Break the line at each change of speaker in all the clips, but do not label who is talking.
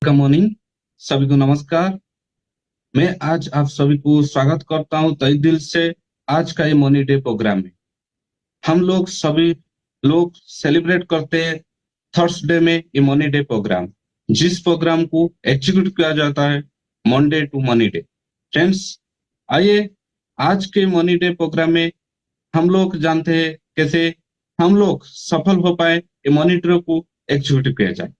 Good morning, सभी को नमस्कार। मैं आज आप सभी को स्वागत करता हूं तहे दिल से आज का ये मनी डे प्रोग्राम में। हम लोग सभी लोग सेलिब्रेट करते हैं थर्सडे में ये मनी डे प्रोग्राम, जिस प्रोग्राम को एग्जीक्यूट किया जाता है Monday to money day. Friends, आइए आज के मनी डे प्रोग्राम में हम लोग जानते हैं कैसे हम लोग सफल हो पाए ये मनी डे को एग्जीक्यूट किया जाए।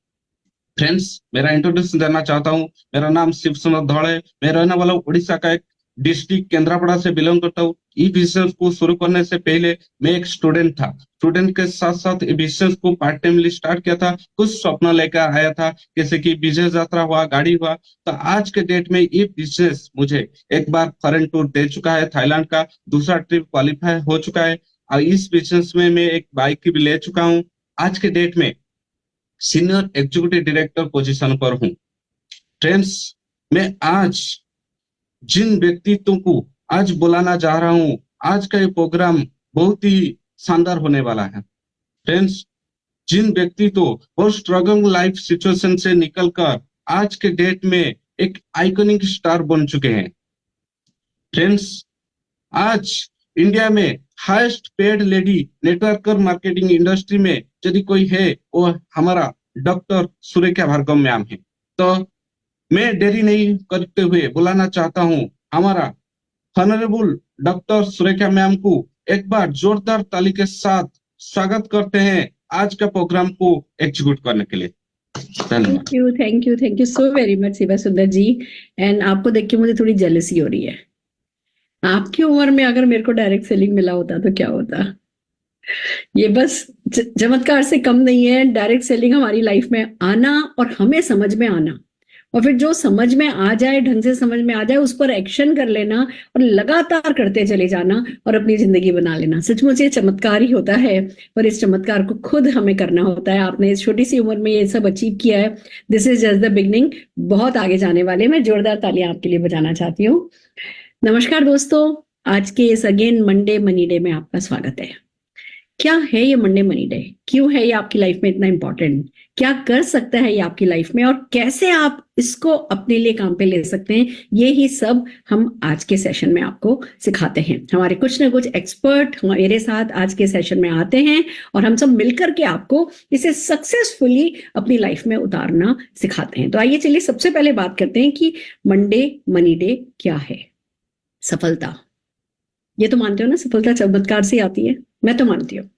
फ्रेंड्स, मेरा इंट्रोडक्शन देना चाहता हूँ। मेरा नाम शिव सुमन धड़ है। मैं रहने वाला हूँ उड़ीसा का एक डिस्ट्रिक्ट केंद्रापड़ा से बिलोंग करता हूँ। ई बिजनेस को शुरू करने से पहले मैं एक स्टूडेंट था। स्टूडेंट के साथ साथ ये बिजनेस को पार्ट टाइमली स्टार्ट किया था। कुछ सपना लेकर आया था, जैसे कि बिजनेस यात्रा हुआ, गाड़ी हुआ। तो आज के डेट में ये बिजनेस मुझे एक बार फॉरेन टूर दे चुका है, थाईलैंड का दूसरा ट्रिप क्वालिफाई हो चुका है। और इस बिजनेस में मैं एक बाइक भी ले चुका हूँ। आज के डेट में सीनियर एग्जीक्यूटिव डायरेक्टर पोजीशन पर हूं। फ्रेंड्स, मैं आज जिन व्यक्तित्वों को आज बुलाना चाह रहा हूं, आज का ये प्रोग्राम बहुत ही शानदार होने वाला है। फ्रेंड्स, जिन व्यक्तित्व और स्ट्रगल लाइफ सिचुएशन से निकलकर आज के डेट में एक आइकॉनिक स्टार बन चुके हैं। फ्रेंड्स, आज इंडिया में highest paid lady network marketing industry में यदि कोई है वो हमारा डॉक्टर सुरेखा भार्गव मैम है। तो मैं देरी नहीं करते हुए बुलाना चाहता हूं हमारा ऑनरेबल डॉक्टर सुरेखा मैम को। एक बार जोरदार ताली के साथ स्वागत करते हैं आज का प्रोग्राम को एग्जीक्यूट करने के लिए। धन्यवाद।
Thank you so very much Shiva सुंदर जी। एंड आपको देख के मुझे थोड़ी जेलसी हो रही है। आपकी उम्र में अगर मेरे को डायरेक्ट सेलिंग मिला होता तो क्या होता। ये बस चमत्कार से कम नहीं है। डायरेक्ट सेलिंग हमारी लाइफ में आना और हमें समझ में आना, और फिर जो समझ में आ जाए, ढंग से समझ में आ जाए, उस पर एक्शन कर लेना और लगातार करते चले जाना और अपनी जिंदगी बना लेना, सचमुच ये चमत्कार ही होता है। और इस चमत्कार को खुद हमें करना होता है। आपने इस छोटी सी उम्र में ये सब अचीव किया है। This is just the beginning. बहुत आगे जाने वाले। मैं जोरदार तालियां आपके लिए बजाना चाहती हूँ। नमस्कार दोस्तों, आज के इस अगेन मंडे मनी डे में आपका स्वागत है। क्या है ये मंडे मनी डे? क्यों है ये आपकी लाइफ में इतना इंपॉर्टेंट? क्या कर सकता है ये आपकी लाइफ में, और कैसे आप इसको अपने लिए काम पे ले सकते हैं, ये ही सब हम आज के सेशन में आपको सिखाते हैं। हमारे कुछ ना कुछ एक्सपर्ट मेरे साथ आज के सेशन में आते हैं और हम सब मिलकर के आपको इसे सक्सेसफुली अपनी लाइफ में उतारना सिखाते हैं। तो आइए चलिए सबसे पहले बात करते हैं कि मंडे मनी डे क्या है। सफलता, ये तो मानते हो ना, सफलता चमत्कार से आती है। मैं तो मानती हूँ।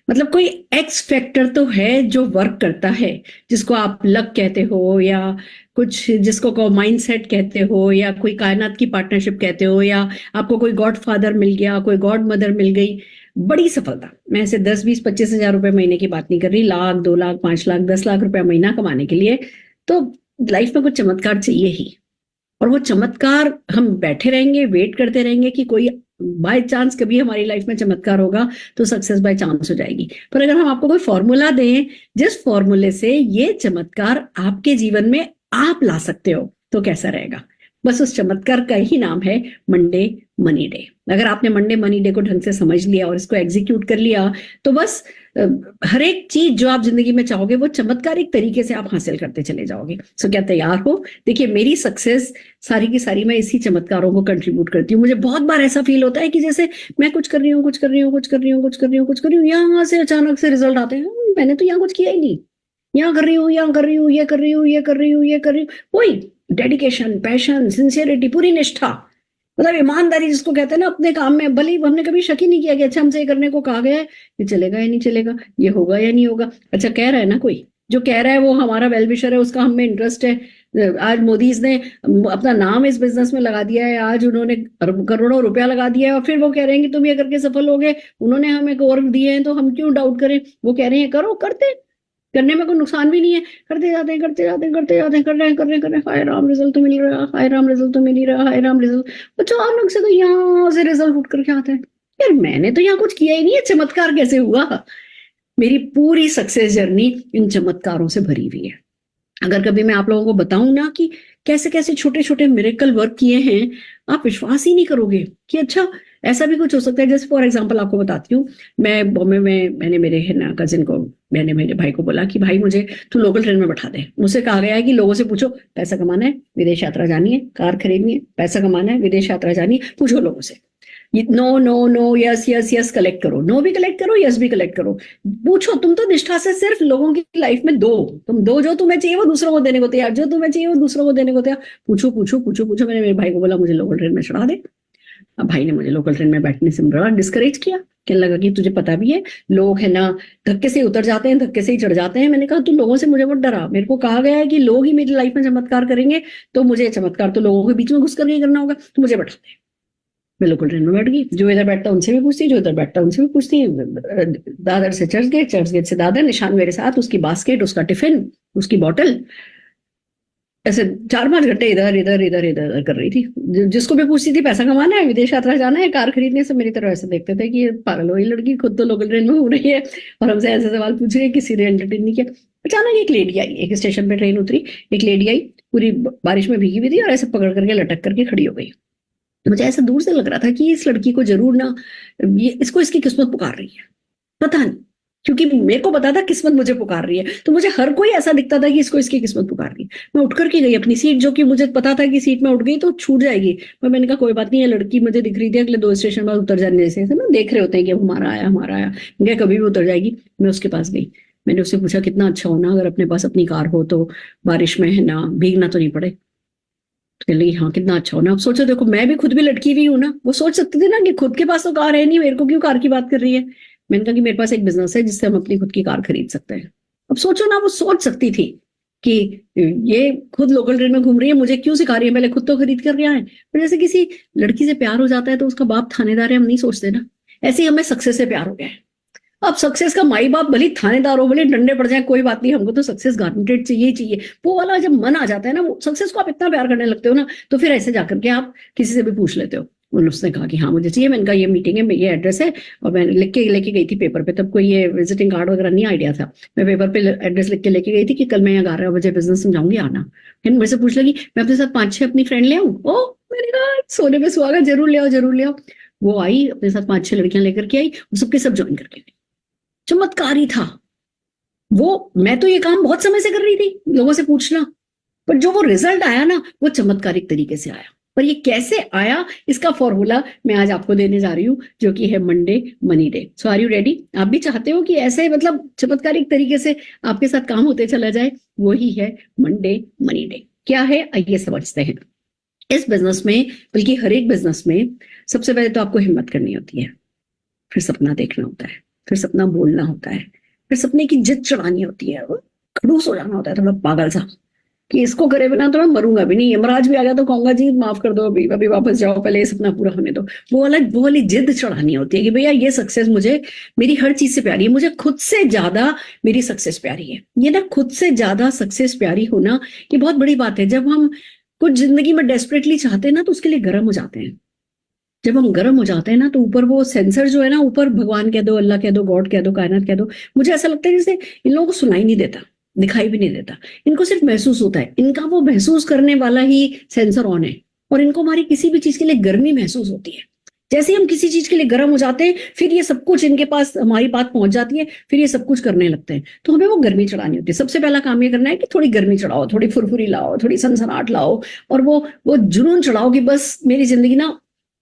मतलब कोई एक्स फैक्टर तो है जो वर्क करता है, जिसको आप लक कहते हो, या कुछ जिसको को माइंडसेट कहते हो, या कोई कायनात की पार्टनरशिप कहते हो, या आपको कोई गॉड फादर मिल गया, कोई गॉड मदर मिल गई। बड़ी सफलता। मैं ऐसे 10, 20, 25 हजार रुपए महीने की बात नहीं कर रही। लाख, 2 लाख, 5 लाख, 10 लाख रुपया महीना कमाने के लिए तो लाइफ में कुछ चमत्कार चाहिए ही। और वो चमत्कार हम बैठे रहेंगे, वेट करते रहेंगे कि कोई बाय चांस कभी हमारी लाइफ में चमत्कार होगा तो सक्सेस बाय चांस हो जाएगी। पर अगर हम आपको कोई फॉर्मूला दें जिस फॉर्मूले से ये चमत्कार आपके जीवन में आप ला सकते हो, तो कैसा रहेगा? बस उस चमत्कार का ही नाम है मंडे मनी डे। अगर आपने मंडे मनी डे को ढंग से समझ लिया और इसको एग्जीक्यूट कर लिया तो बस हर एक चीज जो आप जिंदगी में चाहोगे वो चमत्कारिक तरीके से आप हासिल करते चले जाओगे। सो क्या तैयार हो? देखिए, मेरी सक्सेस सारी की सारी मैं इसी चमत्कारों को कंट्रीब्यूट करती हूँ। मुझे बहुत बार ऐसा फील होता है कि जैसे मैं कुछ कर रही हूँ, यहाँ से अचानक से रिजल्ट आते हैं। मैंने तो यहाँ कुछ किया ही नहीं, यहाँ कर रही हूँ, ये कर रही हूँ। वही डेडिकेशन, पैशन, सिंसियरिटी, पूरी निष्ठा, मतलब ईमानदारी जिसको कहते हैं ना अपने काम में। भले ही हमने कभी शक ही नहीं किया कि अच्छा हमसे ये करने को कहा गया है, ये चलेगा या नहीं चलेगा, ये होगा या नहीं होगा। अच्छा, कह रहा है ना कोई, जो कह रहा है वो हमारा वेल विशर है, उसका हमें इंटरेस्ट है। आज मोदी ने अपना नाम इस बिजनेस में लगा दिया है, आज उन्होंने करोड़ों रुपया लगा दिया है, और फिर वो कह रहे हैं कि तुम ये करके सफल हो गए, उन्होंने हमें और दिए हैं तो हम क्यों डाउट करें। वो कह रहे हैं करो, करते, करने में कोई नुकसान भी नहीं है, करते जाते हैं, कर रहे हैं। हाय राम, रिजल्ट तो मिल रहा, हाय राम, रिजल्ट तो मिल ही रहा, हाय राम, रिजल्ट। अचानक से तो यहाँ से रिजल्ट उठ करके आते हैं। यार मैंने तो यहाँ कुछ किया ही नहीं है, चमत्कार कैसे हुआ? मेरी पूरी सक्सेस जर्नी इन चमत्कारों से भरी हुई है। अगर कभी मैं आप लोगों को बताऊं ना कि कैसे कैसे छोटे छोटे मिरेकल वर्क किए हैं, आप विश्वास ही नहीं करोगे कि अच्छा ऐसा भी कुछ हो सकता है। जैसे फॉर एग्जांपल आपको बताती हूँ, मैं बॉम्बे में, मैंने मेरे है ना कजिन को मैंने मेरे भाई को बोला कि भाई मुझे तू लोकल ट्रेन में बैठा दे। मुझसे कहा गया है कि लोगों से पूछो, पैसा कमाना है, विदेश यात्रा जानी है, कार खरीदनी है, पैसा कमाना है, विदेश यात्रा जानी है, पूछो लोगों से। No no no, yes yes yes collect करो, नो भी कलेक्ट करो, यस भी कलेक्ट करो। पूछो, तुम तो निष्ठा से सिर्फ लोगों की लाइफ में दो, तुम दो, जो तुम्हें चाहिए वो दूसरों को देने को तैयार, जो तुम्हें चाहिए वो दूसरों को देने को तैयार। पूछो पूछो पूछो पूछो। मैंने मेरे भाई को बोला मुझे लोकल ट्रेन में चढ़ा दे। अब भाई ने मुझे लोकल ट्रेन में बैठने से बड़ा डिस्करेज किया। कहने लगा कि तुझे पता भी है लोग है ना धक्के से ही उतर जाते हैं, धक्के से ही चढ़ जाते हैं। मैंने कहा तू लोगों से मुझे मत डरा, मेरे को कहा गया है कि लोग ही मेरी लाइफ में चमत्कार करेंगे, तो मुझे चमत्कार तो लोगों के बीच में घुस करके ही करना होगा, तो मुझे बैठा दे। मैं लोकल ट्रेन में बैठ गई, जो इधर बैठता उनसे भी पूछती, जो इधर बैठता उनसे भी पूछती। दादर से चर्च गेट से दादर, निशान मेरे साथ, उसकी बास्केट, उसका टिफिन, उसकी बॉटल, ऐसे 4-5 घंटे इधर इधर इधर इधर कर रही थी। जिसको भी पूछती थी पैसा कमाना है, विदेश यात्रा जाना है, कार खरीदने से, मेरी तरह ऐसे देखते थे कि ये पागल हुई लड़की, खुद तो लोकल ट्रेन में हो रही है और हमसे ऐसे सवाल पूछ रही है, किसी ने एंटरटेन नहीं किया। अचानक एक लेडी आई, एक स्टेशन पे ट्रेन उतरी, एक लेडी आई, पूरी बारिश में भीगी हुई थी और ऐसे पकड़ करके लटक करके खड़ी हो गई। मुझे ऐसा दूर से लग रहा था कि इस लड़की को जरूर ना, ये इसको इसकी किस्मत पुकार रही है, पता नहीं, क्योंकि मेरे को पता था किस्मत मुझे पुकार रही है, तो मुझे हर कोई ऐसा दिखता था कि इसको इसकी किस्मत पुकार रही है। मैं उठ करके गई अपनी सीट, जो कि मुझे पता था कि सीट में उठ गई तो छूट जाएगी, पर मैंने कहा कोई बात नहीं, ये लड़की मुझे दिख रही थी अगले 2 स्टेशन बाद उतर जाने जैसे ना देख रहे होते हैं कि हमारा आया हमारा आया, मैं कभी भी उतर जाएगी। मैं उसके पास गई, मैंने उससे पूछा कितना अच्छा हो ना अगर अपने पास अपनी कार हो, तो बारिश में है ना भीगना तो नहीं पड़े। तो लगी हाँ कितना अच्छा हो ना। अब सोचो, देखो मैं भी खुद भी लटकी हुई हूँ ना, वो सोच सकती थी ना कि खुद के पास तो कार है नहीं, मेरे को क्यों कार की बात कर रही है। मैंने कहा कि मेरे पास एक बिजनेस है जिससे हम अपनी खुद की कार खरीद सकते हैं। अब सोचो ना, वो सोच सकती थी कि ये खुद लोकल ट्रेन में घूम रही है, मुझे क्यों सिखा रही है, पहले खुद तो खरीद कर गया है। पर जैसे किसी लड़की से प्यार हो जाता है तो उसका बाप थानेदार है, हम नहीं सोचते ना, ऐसे ही हमें सक्सेस से प्यार हो गया है। अब सक्सेस का माई बाप भले थानेदार हो, भले डंडे पड़ जाए, कोई बात नहीं, हमको तो सक्सेस गारंटेड चाहिए ही चाहिए। वो वाला जब मन आ जाता है ना, सक्सेस को आप इतना प्यार करने लगते हो ना, तो फिर ऐसे जाकर के आप किसी से भी पूछ लेते हो। उसने कहा कि हाँ मुझे चाहिए। मैंने कहा ये मीटिंग है, ये एड्रेस है, और मैं लिख के लेके गई थी पेपर पे, तब कोई ये विजिटिंग कार्ड वगैरह नहीं आइडिया था। मैं पेपर पे एड्रेस लिख के लेके गई थी कि कल मैं यहाँ 11 बजे बिजनेस में जाऊंगी, आना। फिर मेरे से पूछ लगी मैं अपने साथ 5-6 अपनी फ्रेंड ले आऊँ। ओ मैंने कहा सोने पे सुहागा, जरूर ले आओ जरूर ले आओ। वो आई अपने साथ 5-6 लड़कियां लेकर के आई, सबके सब ज्वाइन करके गई। चमत्कारी था वो। मैं तो ये काम बहुत समय से कर रही थी, लोगों से पूछना, पर जो वो रिजल्ट आया ना, वो चमत्कारिक तरीके से आया। पर ये कैसे आया, इसका फॉर्मूला मैं आज आपको देने जा रही हूं, जो कि है Monday money day. So are you ready? आप भी चाहते हो कि ऐसे मतलब चमत्कारिक तरीके से आपके साथ काम होते चला जाए? वही है मंडे मनी डे। क्या है आइए समझते हैं। इस बिजनेस में, बल्कि हर एक बिजनेस में, सबसे पहले तो आपको हिम्मत करनी होती है, फिर सपना देखना होता है, फिर सपना बोलना होता है, फिर सपने की जिद चढ़ानी होती है, खड़ूस हो जाना होता है थोड़ा पागल सा कि इसको करे बिना तो मैं मरूंगा भी नहीं। यमराज भी आ गया तो कहूंगा जी माफ कर दो, अभी अभी वापस जाओ, पहले ये सपना पूरा होने दो। वो वाली जिद चढ़ानी होती है कि भैया ये सक्सेस मुझे मेरी हर चीज से प्यारी है, मुझे खुद से ज्यादा मेरी सक्सेस प्यारी है। ये ना खुद से ज्यादा सक्सेस प्यारी होना ये बहुत बड़ी बात है। जब हम कुछ जिंदगी में डेस्परेटली चाहते हैं ना, तो उसके लिए गर्म हो जाते हैं। जब हम गर्म हो जाते हैं ना, तो ऊपर वो सेंसर जो है ना, ऊपर भगवान कह दो, अल्लाह कह दो, गॉड कह दो, कायनात कह दो, मुझे ऐसा लगता है जैसे इन लोगों को सुनाई नहीं देता, दिखाई भी नहीं देता, इनको सिर्फ महसूस होता है। इनका वो महसूस करने वाला ही सेंसर ऑन है, और इनको हमारी किसी भी चीज के लिए गर्मी महसूस होती है। जैसे हम किसी चीज के लिए गर्म हो जाते हैं, फिर ये सब कुछ इनके पास हमारी बात पहुंच जाती है, फिर ये सब कुछ करने लगते हैं। तो हमें वो गर्मी चढ़ानी होती है। सबसे पहला काम ये करना है कि थोड़ी गर्मी चढ़ाओ, थोड़ी फुरफुरी लाओ, थोड़ी सनसनाहट लाओ, और वो जुनून चढ़ाओ कि बस मेरी जिंदगी ना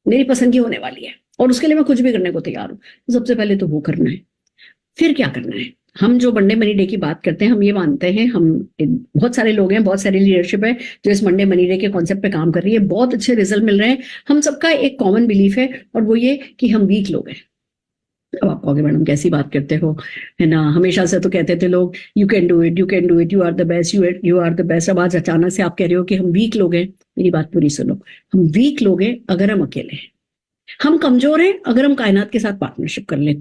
मेरी पसंद की होने वाली है, और उसके लिए मैं कुछ भी करने को तैयार हूं। तो सबसे पहले तो वो करना है। फिर क्या करना है? हम जो मंडे मनी डे की बात करते हैं, हम ये मानते हैं, हम बहुत सारे लोग हैं, बहुत सारी लीडरशिप है जो इस मंडे मनी डे के कॉन्सेप्ट पे काम कर रही है, बहुत अच्छे रिजल्ट मिल रहे हैं। हम सबका एक कॉमन बिलीफ है, और वो ये कि हम वीक लोग हैं। अब आप कहोगे मैडम कैसी बात करते हो, है ना, हमेशा से तो कहते थे लोग you can do it, you can do it, you are the best, you are the best. अब आज अचानक से आप कह रहे हो कि हम वीक लोग हैं। मेरी बात पूरी सुनो। हम वीक लोग हैं अगर हम अकेले हैं, हम कमजोर हैं अगर हम कायनात के साथ पार्टनरशिप कर ले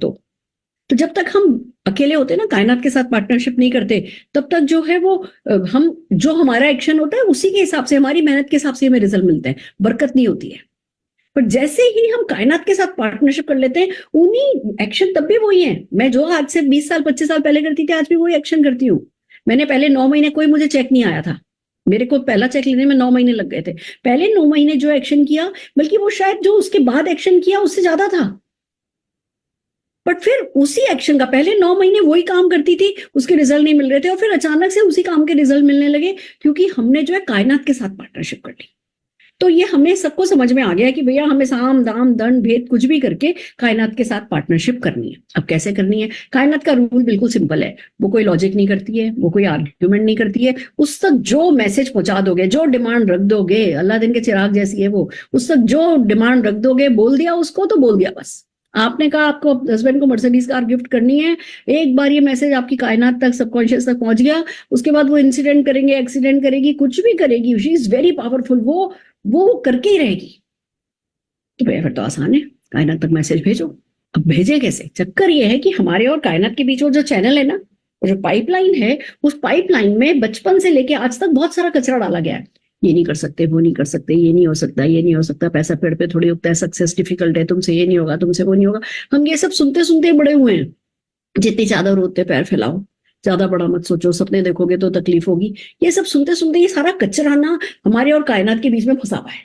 तो जब तक हम अकेले होते हैं ना, कायनात के साथ पार्टनरशिप नहीं करते, तब तक जो है वो हम जो हमारा एक्शन होता है उसी के हिसाब से, हमारी मेहनत के हिसाब से हमें रिजल्ट मिलते हैं, बरकत नहीं होती है। पर जैसे ही हम कायनात के साथ पार्टनरशिप कर लेते हैं, उन्हीं एक्शन तब भी वही है। मैं जो आज से 20 साल 25 साल पहले करती थी, आज भी वही एक्शन करती हूँ। मैंने पहले 9 महीने कोई मुझे चेक नहीं आया था, मेरे को पहला चेक लेने में 9 महीने लग गए थे। पहले 9 महीने जो एक्शन किया, बल्कि वो शायद जो उसके बाद एक्शन किया उससे ज्यादा था। बट फिर उसी एक्शन का पहले 9 महीने वही काम करती थी, उसके रिजल्ट नहीं मिल रहे थे, और फिर अचानक से उसी काम के रिजल्ट मिलने लगे, क्योंकि हमने जो है कायनात के साथ पार्टनरशिप कर ली। तो ये हमें सबको समझ में आ गया कि भैया हमें साम दाम दंड भेद कुछ भी करके कायनात के साथ पार्टनरशिप करनी है। अब कैसे करनी है? कायनात का रूल बिल्कुल सिंपल है, वो कोई लॉजिक नहीं करती है, वो कोई आर्ग्यूमेंट नहीं करती है। उस तक जो मैसेज पहुंचा दोगे, जो डिमांड रख दोगे, अल्लाह दिन के चिराग जैसी है वो, उस तक जो डिमांड रख दोगे, बोल दिया उसको तो बोल दिया बस। आपने कहा आपको हस्बैंड को मर्सिडीज कार गिफ्ट करनी है, एक बार ये मैसेज आपकी कायनात तक, सबकॉन्शियस तक पहुंच गया, उसके बाद वो इंसिडेंट करेंगे, एक्सीडेंट करेगी, कुछ भी करेगी, शी इज वेरी पावरफुल, वो करके ही रहेगी। तो भैया फिर तो आसान है, कायनात तक मैसेज भेजो। अब भेजे कैसे? चक्कर ये है कि हमारे और कायनात के बीच वो जो चैनल है ना, वो जो पाइपलाइन है, उस पाइपलाइन में बचपन से लेके आज तक बहुत सारा कचरा डाला गया है। ये नहीं कर सकते, वो नहीं कर सकते, ये नहीं हो सकता, ये नहीं हो सकता, पैसा पेड़ पे थोड़ी उगता है, सक्सेस डिफिकल्ट है, तुमसे ये नहीं होगा, तुमसे वो नहीं होगा। हम ये सब सुनते सुनते बड़े हुए हैं। जितनी चादर होते पैर फैलाओ, ज्यादा बड़ा मत सोचो, सपने देखोगे तो तकलीफ होगी। ये सब सुनते सुनते ये सारा कचरा ना हमारे और कायनात के बीच में फंसा हुआ है।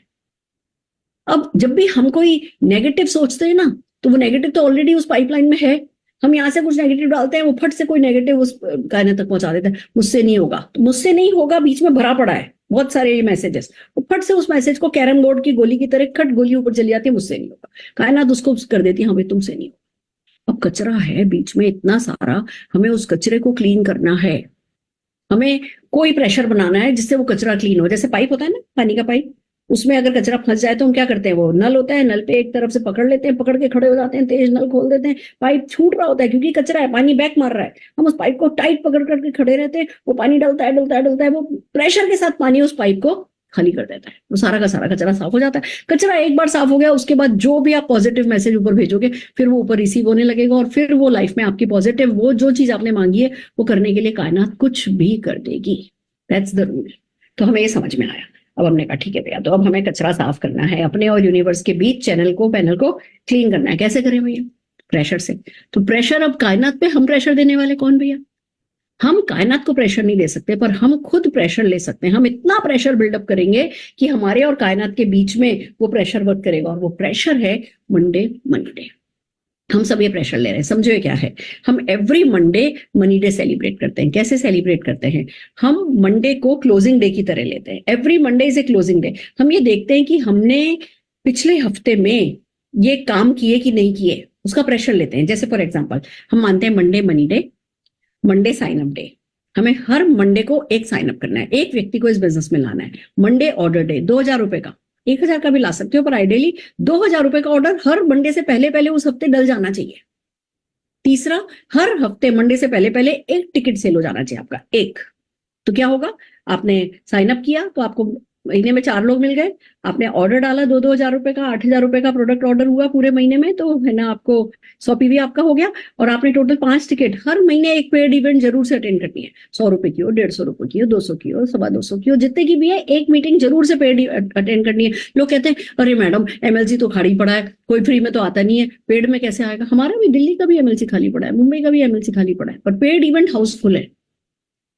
अब जब भी हम कोई नेगेटिव सोचते हैं ना, तो वो नेगेटिव तो ऑलरेडी उस पाइपलाइन में है। हम यहाँ से कुछ नेगेटिव डालते हैं, वो फट से कोई नेगेटिव उस कायनात तक पहुंचा देता है, मुझसे नहीं होगा, तो मुझसे नहीं होगा बीच में भरा पड़ा है बहुत सारे ये मैसेजेस। वो फट से उस मैसेज को कैरम बोर्ड की गोली की तरह खट गोली ऊपर चली जाती है, मुझसे नहीं होगा। कायनात उसको कर देती है, हाँ भाई तुमसे नहीं होगा। अब कचरा है बीच में इतना सारा, हमें उस कचरे को क्लीन करना है। हमें कोई प्रेशर बनाना है जिससे वो कचरा क्लीन हो। जैसे पाइप होता है ना, पानी का पाइप, उसमें अगर कचरा फंस जाए तो हम क्या करते हैं, वो नल होता है, नल पे एक तरफ से पकड़ लेते हैं, पकड़ के खड़े हो जाते हैं, तेज नल खोल देते हैं, पाइप छूट रहा होता है क्योंकि कचरा है, पानी बैक मार रहा है, हम उस पाइप को टाइट पकड़ करके खड़े रहते हैं, वो पानी डलता है डलता है डलता है, वो प्रेशर के साथ पानी उस पाइप को खाली कर देता है, वो सारा का सारा कचरा साफ हो जाता है। कचरा एक बार साफ हो गया, उसके बाद जो भी आप पॉजिटिव मैसेज ऊपर भेजोगे, फिर वो ऊपर रिसीव होने लगेगा, और फिर वो लाइफ में आपकी पॉजिटिव, वो जो चीज आपने मांगी है वो करने के लिए कायनात कुछ भी कर देगी। That's the rule. तो हमें ये समझ में आया। अब हमने कहा ठीक है भैया, तो अब हमें कचरा साफ करना है, अपने और यूनिवर्स के बीच चैनल को, पैनल को क्लीन करना है। कैसे करें भैया? प्रेशर से। तो प्रेशर, अब कायनात पे हम प्रेशर देने वाले कौन भैया? हम कायनात को प्रेशर नहीं दे सकते, पर हम खुद प्रेशर ले सकते हैं। हम इतना प्रेशर बिल्डअप करेंगे कि हमारे और कायनात के बीच में वो प्रेशर वर्क करेगा, और वो प्रेशर है मंडे मनी डे। हम सब ये प्रेशर ले रहे हैं। समझो ये क्या है? हम every Monday money day celebrate करते हैं। कैसे सेलिब्रेट करते हैं? हम मंडे को क्लोजिंग डे की तरह लेते हैं। Every Monday is a closing day. हम ये देखते हैं कि हमने पिछले हफ्ते में ये काम किए कि नहीं किए, उसका प्रेशर लेते हैं। जैसे फॉर एग्जाम्पल, हम मानते हैं Monday money day, Monday sign up day. हमें हर मंडे को एक साइन अप करना है, एक व्यक्ति को इस बिजनेस में लाना है। मंडे ऑर्डर डे, 2000 रुपए का, 1000 का भी ला सकते हो, पर आइडियली 2000 रुपए का ऑर्डर हर मंडे से पहले पहले उस हफ्ते डल जाना चाहिए। तीसरा, हर हफ्ते मंडे से पहले पहले एक टिकट सेल हो जाना चाहिए आपका, एक। तो क्या होगा? आपने साइन अप किया तो आपको महीने में 4 लोग मिल गए, आपने ऑर्डर डाला 2-2000 रुपए का, 8000 रुपए का प्रोडक्ट ऑर्डर हुआ पूरे महीने में, तो है ना आपको 100 पीवी आपका हो गया, और आपने टोटल 5 टिकट, हर महीने एक पेड इवेंट जरूर से अटेंड करनी है। 100 रुपए की हो, 150 रुपए की हो, 200 की हो, 225 की हो, जितने की भी है, एक मीटिंग जरूर से पेड अटेंड करनी है। लोग कहते हैं अरे मैडम एमएलसी तो खाली पड़ा है, कोई फ्री में तो आता नहीं है, पेड में कैसे आएगा? हमारा भी दिल्ली का भी एमएलसी खाली पड़ा है, मुंबई का भी एमएलसी खाली पड़ा है, पर पेड इवेंट हाउसफुल है।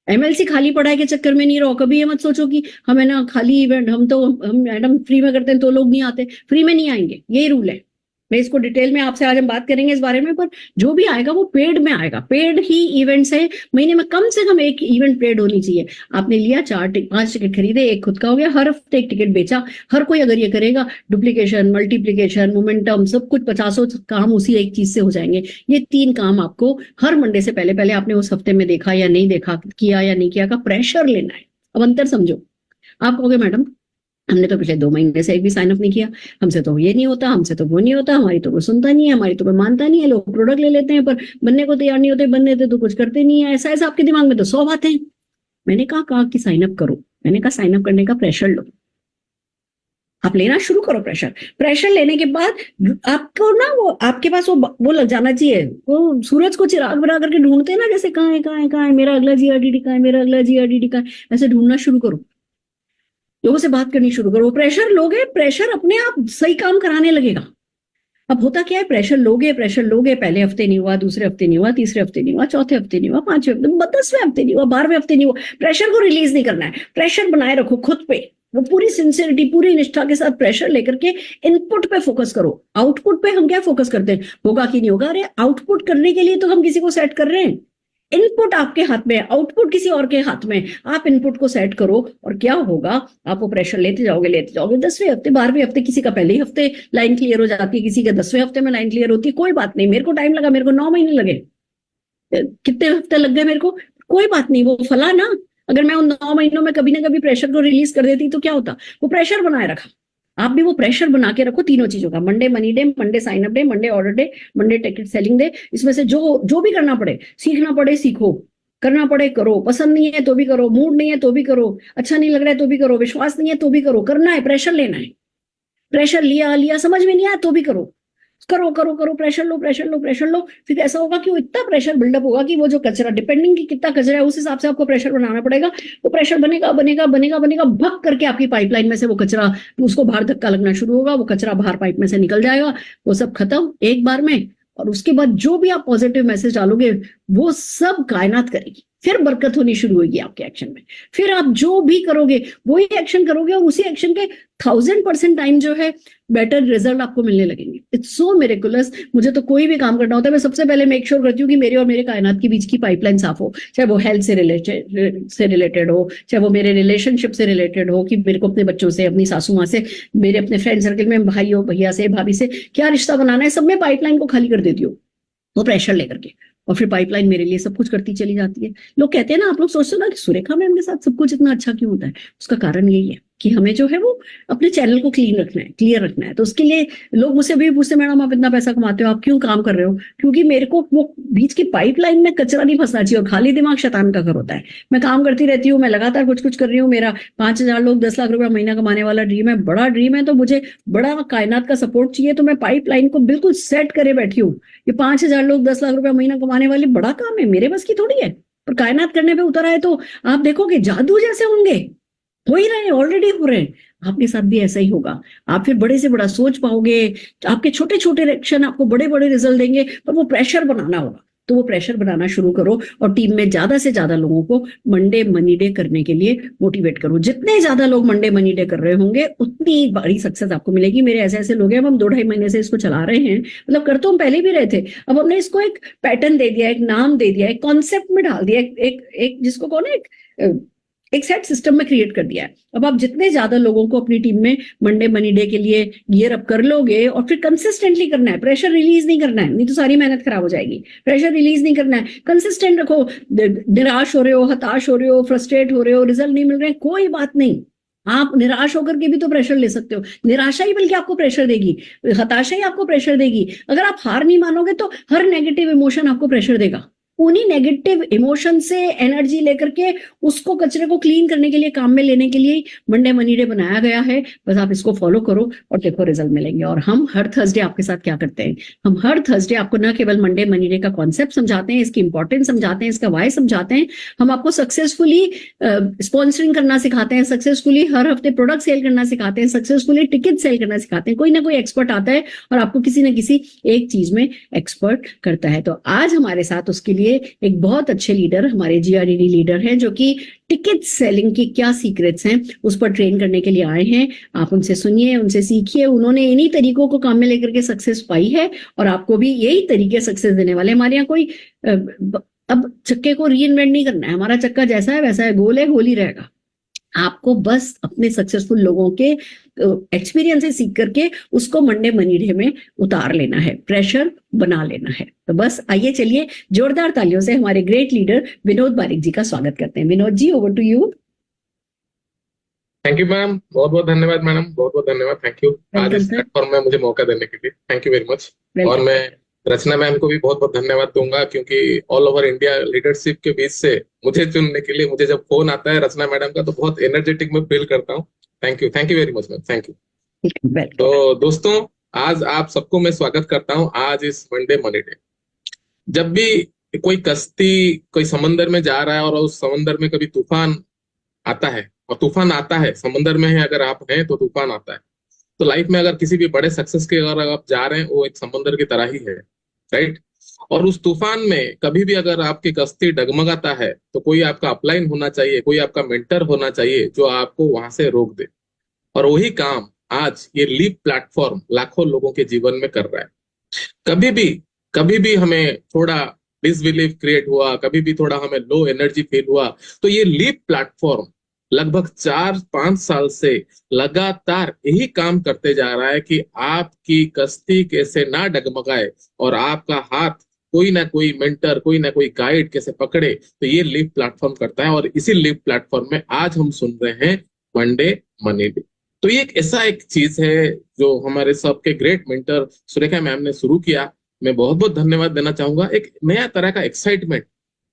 एमएलसी खाली पढ़ाई के चक्कर में नहीं रहो। कभी ये मत सोचो कि हमें ना खाली इवेंट, हम मैडम फ्री में करते हैं तो लोग नहीं आते, फ्री में नहीं आएंगे, यही रूल है। मैं इसको डिटेल में आपसे आज हम बात करेंगे इस बारे में, पर जो भी आएगा वो पेड में आएगा। पेड ही इवेंट्स है, महीने में कम से कम एक इवेंट पेड होनी चाहिए। आपने लिया 5 टिकट खरीदे, एक खुद का हो गया, हर हफ्ते एक टिकट बेचा। हर कोई अगर ये करेगा, डुप्लीकेशन, मल्टीप्लीकेशन, मोमेंटम, सब कुछ 50 काम उसी एक चीज से हो जाएंगे। ये 3 काम आपको हर मंडे से पहले पहले आपने उस हफ्ते में देखा या नहीं देखा, किया या नहीं किया का प्रेशर लेना है। अब अंतर समझो। आप कहोगे मैडम हमने तो पिछले 2 महीने से एक भी साइन अप नहीं किया, हमसे तो ये नहीं होता, हमसे तो वो नहीं होता, हमारी तो कोई सुनता नहीं है, हमारी तो कोई मानता नहीं है, लोग प्रोडक्ट ले लेते हैं पर बनने को तैयार नहीं होते, बनने थे तो कुछ करते नहीं है। ऐसा ऐसा आपके दिमाग में तो 100 बातें हैं। मैंने कहा कि साइन अप करो, मैंने कहा साइन अप करने का प्रेशर लो, आप लेना शुरू करो प्रेशर। प्रेशर लेने के बाद आपको ना वो आपके पास वो लग जाना चाहिए, वो सूरज को चिराग बना करके ढूंढते हैं ना, जैसे कहाँ है मेरा अगला जीआरडीडी, कहाँ है मेरा अगला जीआरडीडी, कहाँ है, ऐसे ढूंढना शुरू करो, लोगों से बात करनी शुरू करो। प्रेशर लोगे, प्रेशर अपने आप सही काम कराने लगेगा। अब होता क्या है, प्रेशर लोगे, पहले हफ्ते नहीं हुआ, दूसरे हफ्ते नहीं हुआ, तीसरे हफ्ते नहीं हुआ, चौथे हफ्ते नहीं हुआ, 5वें हफ्ते, 10वें हफ्ते नहीं हुआ, 12वें हफ्ते नहीं हुआ, प्रेशर को रिलीज नहीं करना है। प्रेशर बनाए रखो खुद पे, वो पूरी सिंसियरिटी, पूरी निष्ठा के साथ प्रेशर लेकर के इनपुट पे फोकस करो। आउटपुट पे हम क्या फोकस करते हैं, होगा कि नहीं होगा। अरे आउटपुट करने के लिए तो हम किसी को सेट कर रहे हैं। इनपुट आपके हाथ में है, आउटपुट किसी और के हाथ में। आप इनपुट को सेट करो और क्या होगा, आप वो प्रेशर लेते जाओगे 10वें हफ्ते 12वें हफ्ते, किसी का पहले ही हफ्ते लाइन क्लियर हो जाती है, किसी का 10वें हफ्ते में लाइन क्लियर होती है। कोई बात नहीं, मेरे को टाइम लगा, मेरे को 9 महीने लगे, कितने हफ्ते लग गए मेरे को, कोई बात नहीं, वो फला ना। अगर मैं उन 9 महीनों में कभी ना कभी प्रेशर को रिलीज कर देती तो क्या होता। वो प्रेशर बनाए रखा। आप भी वो प्रेशर बना के रखो तीनों चीजों का, Monday money day, Monday sign up day, Monday order day, Monday ticket selling day. इसमें से जो भी करना पड़े, सीखना पड़े सीखो, करना पड़े करो, पसंद नहीं है तो भी करो, मूड नहीं है तो भी करो, अच्छा नहीं लग रहा है तो भी करो, विश्वास नहीं है तो भी करो, करना है, प्रेशर लेना है। प्रेशर लिया समझ में नहीं आया तो भी करो, करो करो करो, pressure low pressure low pressure low. फिर ऐसा होगा कि वो इतना प्रेशर बिल्डअप होगा कि वो जो कचरा, डिपेंडिंग की कितना कचरा है उस हिसाब से आपको प्रेशर बनाना पड़ेगा। वो प्रेशर बनेगा बनेगा बनेगा बनेगा, भग करके आपकी पाइपलाइन में से वो कचरा, उसको बाहर धक्का लगना शुरू होगा, वो कचरा बाहर पाइप में से निकल जाएगा, वो सब खत्म एक बार में। और उसके बाद जो भी आप पॉजिटिव मैसेज डालोगे वो सब कायनात करेगी, फिर बरकत होनी शुरू होगी आपके एक्शन में। फिर आप जो भी करोगे वही एक्शन करोगे और उसी एक्शन के 1000% टाइम जो है बेटर रिजल्ट आपको मिलने लगेंगे। It's so miraculous. मुझे तो कोई भी काम करना होता है, मैं सबसे पहले मेक श्योर करती हूँ कि मेरे और मेरे कायनात के बीच की पाइपलाइन साफ हो, चाहे वो हेल्थ से रिलेटेड हो, चाहे वो मेरे रिलेशनशिप से रिलेटेड हो, कि मेरे को अपने बच्चों से, अपनी सासू माँ से, मेरे अपने फ्रेंड सर्कल में भाइयों भैया से, भाभी से क्या रिश्ता बनाना है, सब में पाइपलाइन को खाली कर देती हूँ वो प्रेशर लेकर के। और फिर पाइपलाइन मेरे लिए सब कुछ करती चली जाती है। लोग कहते हैं ना, आप लोग सोचते हो ना कि सुरेखा मैम के साथ सब कुछ इतना अच्छा क्यों होता है, उसका कारण यही है कि हमें जो है वो अपने चैनल को क्लीन रखना है, क्लियर रखना है। तो उसके लिए लोग मुझसे भी पूछते, मैडम आप इतना पैसा कमाते हो, आप क्यों काम कर रहे हो? क्योंकि मेरे को वो बीच की पाइपलाइन में कचरा नहीं फंसना चाहिए, और खाली दिमाग शैतान का घर होता है। मैं काम करती रहती हूँ, मैं लगातार कुछ कुछ कर रही हूँ। मेरा 5000 लोग 10 लाख रुपया महीना कमाने वाला ड्रीम है, बड़ा ड्रीम है, तो मुझे बड़ा कायनात का सपोर्ट चाहिए। तो मैं पाइपलाइन को बिल्कुल सेट करे बैठी हूँ। ये 5000 लोग 10 लाख रुपया महीना कमाने वाले बड़ा काम है, मेरे बस की थोड़ी है। पर कायनात करने पे उतर आए तो आप देखोगे जादू जैसे होंगे, हो ही रहे हैं, ऑलरेडी हो रहे हैं। आपके साथ भी ऐसा ही होगा। आप फिर बड़े से बड़ा सोच पाओगे, आपके छोटे छोटे एक्शन आपको बड़े बड़े रिजल्ट देंगे। पर वो प्रेशर बनाना होगा, तो वो प्रेशर बनाना शुरू करो और टीम में ज्यादा से ज्यादा लोगों को मंडे मनी डे करने के लिए मोटिवेट करो। जितने ज्यादा लोग मंडे मनी डे कर रहे होंगे उतनी बड़ी सक्सेस आपको मिलेगी। मेरे ऐसे ऐसे लोग हैं, अब हम 2-2.5 महीने से इसको चला रहे हैं, मतलब कर तो हम पहले भी रहे थे, अब हमने इसको एक पैटर्न दे दिया, एक नाम दे दिया, एक कॉन्सेप्ट में डाल दिया, एक जिसको कहो ना, एक सेट सिस्टम में क्रिएट कर दिया है। अब आप जितने ज्यादा लोगों को अपनी टीम में मंडे मनी डे के लिए गियर अप कर लोगे, और फिर कंसिस्टेंटली करना है, प्रेशर रिलीज नहीं करना है, नहीं तो सारी मेहनत खराब हो जाएगी। प्रेशर रिलीज नहीं करना है, कंसिस्टेंट रखो। निराश हो रहे हो, हताश हो रहे हो, फ्रस्ट्रेट हो रहे हो, रिजल्ट नहीं मिल रहे, कोई बात नहीं। आप निराश होकर के भी तो प्रेशर ले सकते हो। निराशा ही बल्कि आपको प्रेशर देगी, हताशा ही आपको प्रेशर देगी। अगर आप हार नहीं मानोगे तो हर नेगेटिव इमोशन आपको प्रेशर देगा। उन्हीं नेगेटिव इमोशन से एनर्जी लेकर के उसको, कचरे को क्लीन करने के लिए, काम में लेने के लिए मंडे मनी डे बनाया गया है। बस आप इसको फॉलो करो और देखो रिजल्ट मिलेंगे। और हम हर थर्सडे आपके साथ क्या करते हैं, हम हर थर्सडे आपको न केवल मंडे मनी डे का कॉन्सेप्ट समझाते हैं, इसकी इंपॉर्टेंस समझाते हैं, इसका वाई समझाते हैं, हम आपको सक्सेसफुली स्पॉन्सरिंग करना सिखाते हैं, सक्सेसफुली हर हफ्ते प्रोडक्ट सेल करना सिखाते हैं, सक्सेसफुली टिकट सेल करना सिखाते हैं। कोई ना कोई एक्सपर्ट आता है और आपको किसी न किसी एक चीज में एक्सपर्ट करता है। तो आज हमारे साथ उसके लिए एक बहुत अच्छे लीडर, हमारे जीआरडीडी लीडर हैं, जो कि टिकट सेलिंग की क्या सीक्रेट्स हैं उस पर ट्रेन करने के लिए आए हैं। आप उनसे सुनिए, उनसे सीखिए। उन्होंने इन्हीं तरीकों को काम में लेकर के सक्सेस पाई है और आपको भी यही तरीके सक्सेस देने वाले। हमारे यहाँ कोई अब चक्के को रीइन्वेंट नहीं करना है, हमारा चक्का जैसा है वैसा है, गोल है, गोल ही रहेगा। आपको बस अपने सक्सेसफुल लोगों के एक्सपीरियंस से सीख करके उसको मंडे मनी डे में उतार लेना है, प्रेशर बना लेना है। तो बस आइए, चलिए जोरदार तालियों से हमारे ग्रेट लीडर विनोद बारिक जी का स्वागत करते हैं। Vinod ji, over to you.
Thank you ma'am, बहुत बहुत धन्यवाद मैडम, बहुत बहुत धन्यवाद। थैंक यू आज इस प्लेटफॉर्म में मुझे मौका देने के लिए, थैंक यू वेरी मच। और मैं रचना मैम को भी बहुत बहुत धन्यवाद दूंगा, क्योंकि ऑल ओवर इंडिया लीडरशिप के बीच से मुझे चुनने के लिए, मुझे जब फोन आता है रचना मैडम का तो बहुत एनर्जेटिक मैं फील करता हूँ। Thank you very much ma'am, thank you. तो दोस्तों, आज आप सबको मैं स्वागत करता हूँ आज इस मंडे मनी डे। जब भी कोई कश्ती कोई समंदर में जा रहा है और उस समंदर में कभी तूफान आता है, और तूफान आता है समंदर में है, अगर आप हैं तो तूफान आता है, तो लाइफ में अगर किसी भी बड़े सक्सेस के अगर आप जा रहे हैं, वो एक समंदर की तरह ही है, राइट। और उस तूफान में कभी भी अगर आपकी कश्ती डगमगाता है तो कोई आपका अपलाइन होना चाहिए, कोई आपका मेंटर होना चाहिए जो आपको वहां से रोक दे। और वही काम आज ये लीप प्लेटफॉर्म लाखों लोगों के जीवन में कर रहा है। कभी भी कभी भी हमें थोड़ा डिसबिलीफ क्रिएट हुआ, कभी भी थोड़ा हमें लो एनर्जी फील हुआ, तो ये लीप प्लेटफॉर्म लगभग 4-5 साल से लगातार यही काम करते जा रहा है कि आपकी कश्ती कैसे ना डगमगाए और आपका हाथ कोई ना कोई मेंटर, कोई ना कोई गाइड कैसे पकड़े, तो ये लीप प्लेटफॉर्म करता है। और इसी लीप प्लेटफॉर्म में आज हम सुन रहे हैं मंडे मनी डे। तो ये एक ऐसा एक चीज है जो हमारे सबके ग्रेट मेंटर सुरेखा मैम ने शुरू किया। मैं बहुत बहुत धन्यवाद देना चाहूंगा। एक नया तरह का एक्साइटमेंट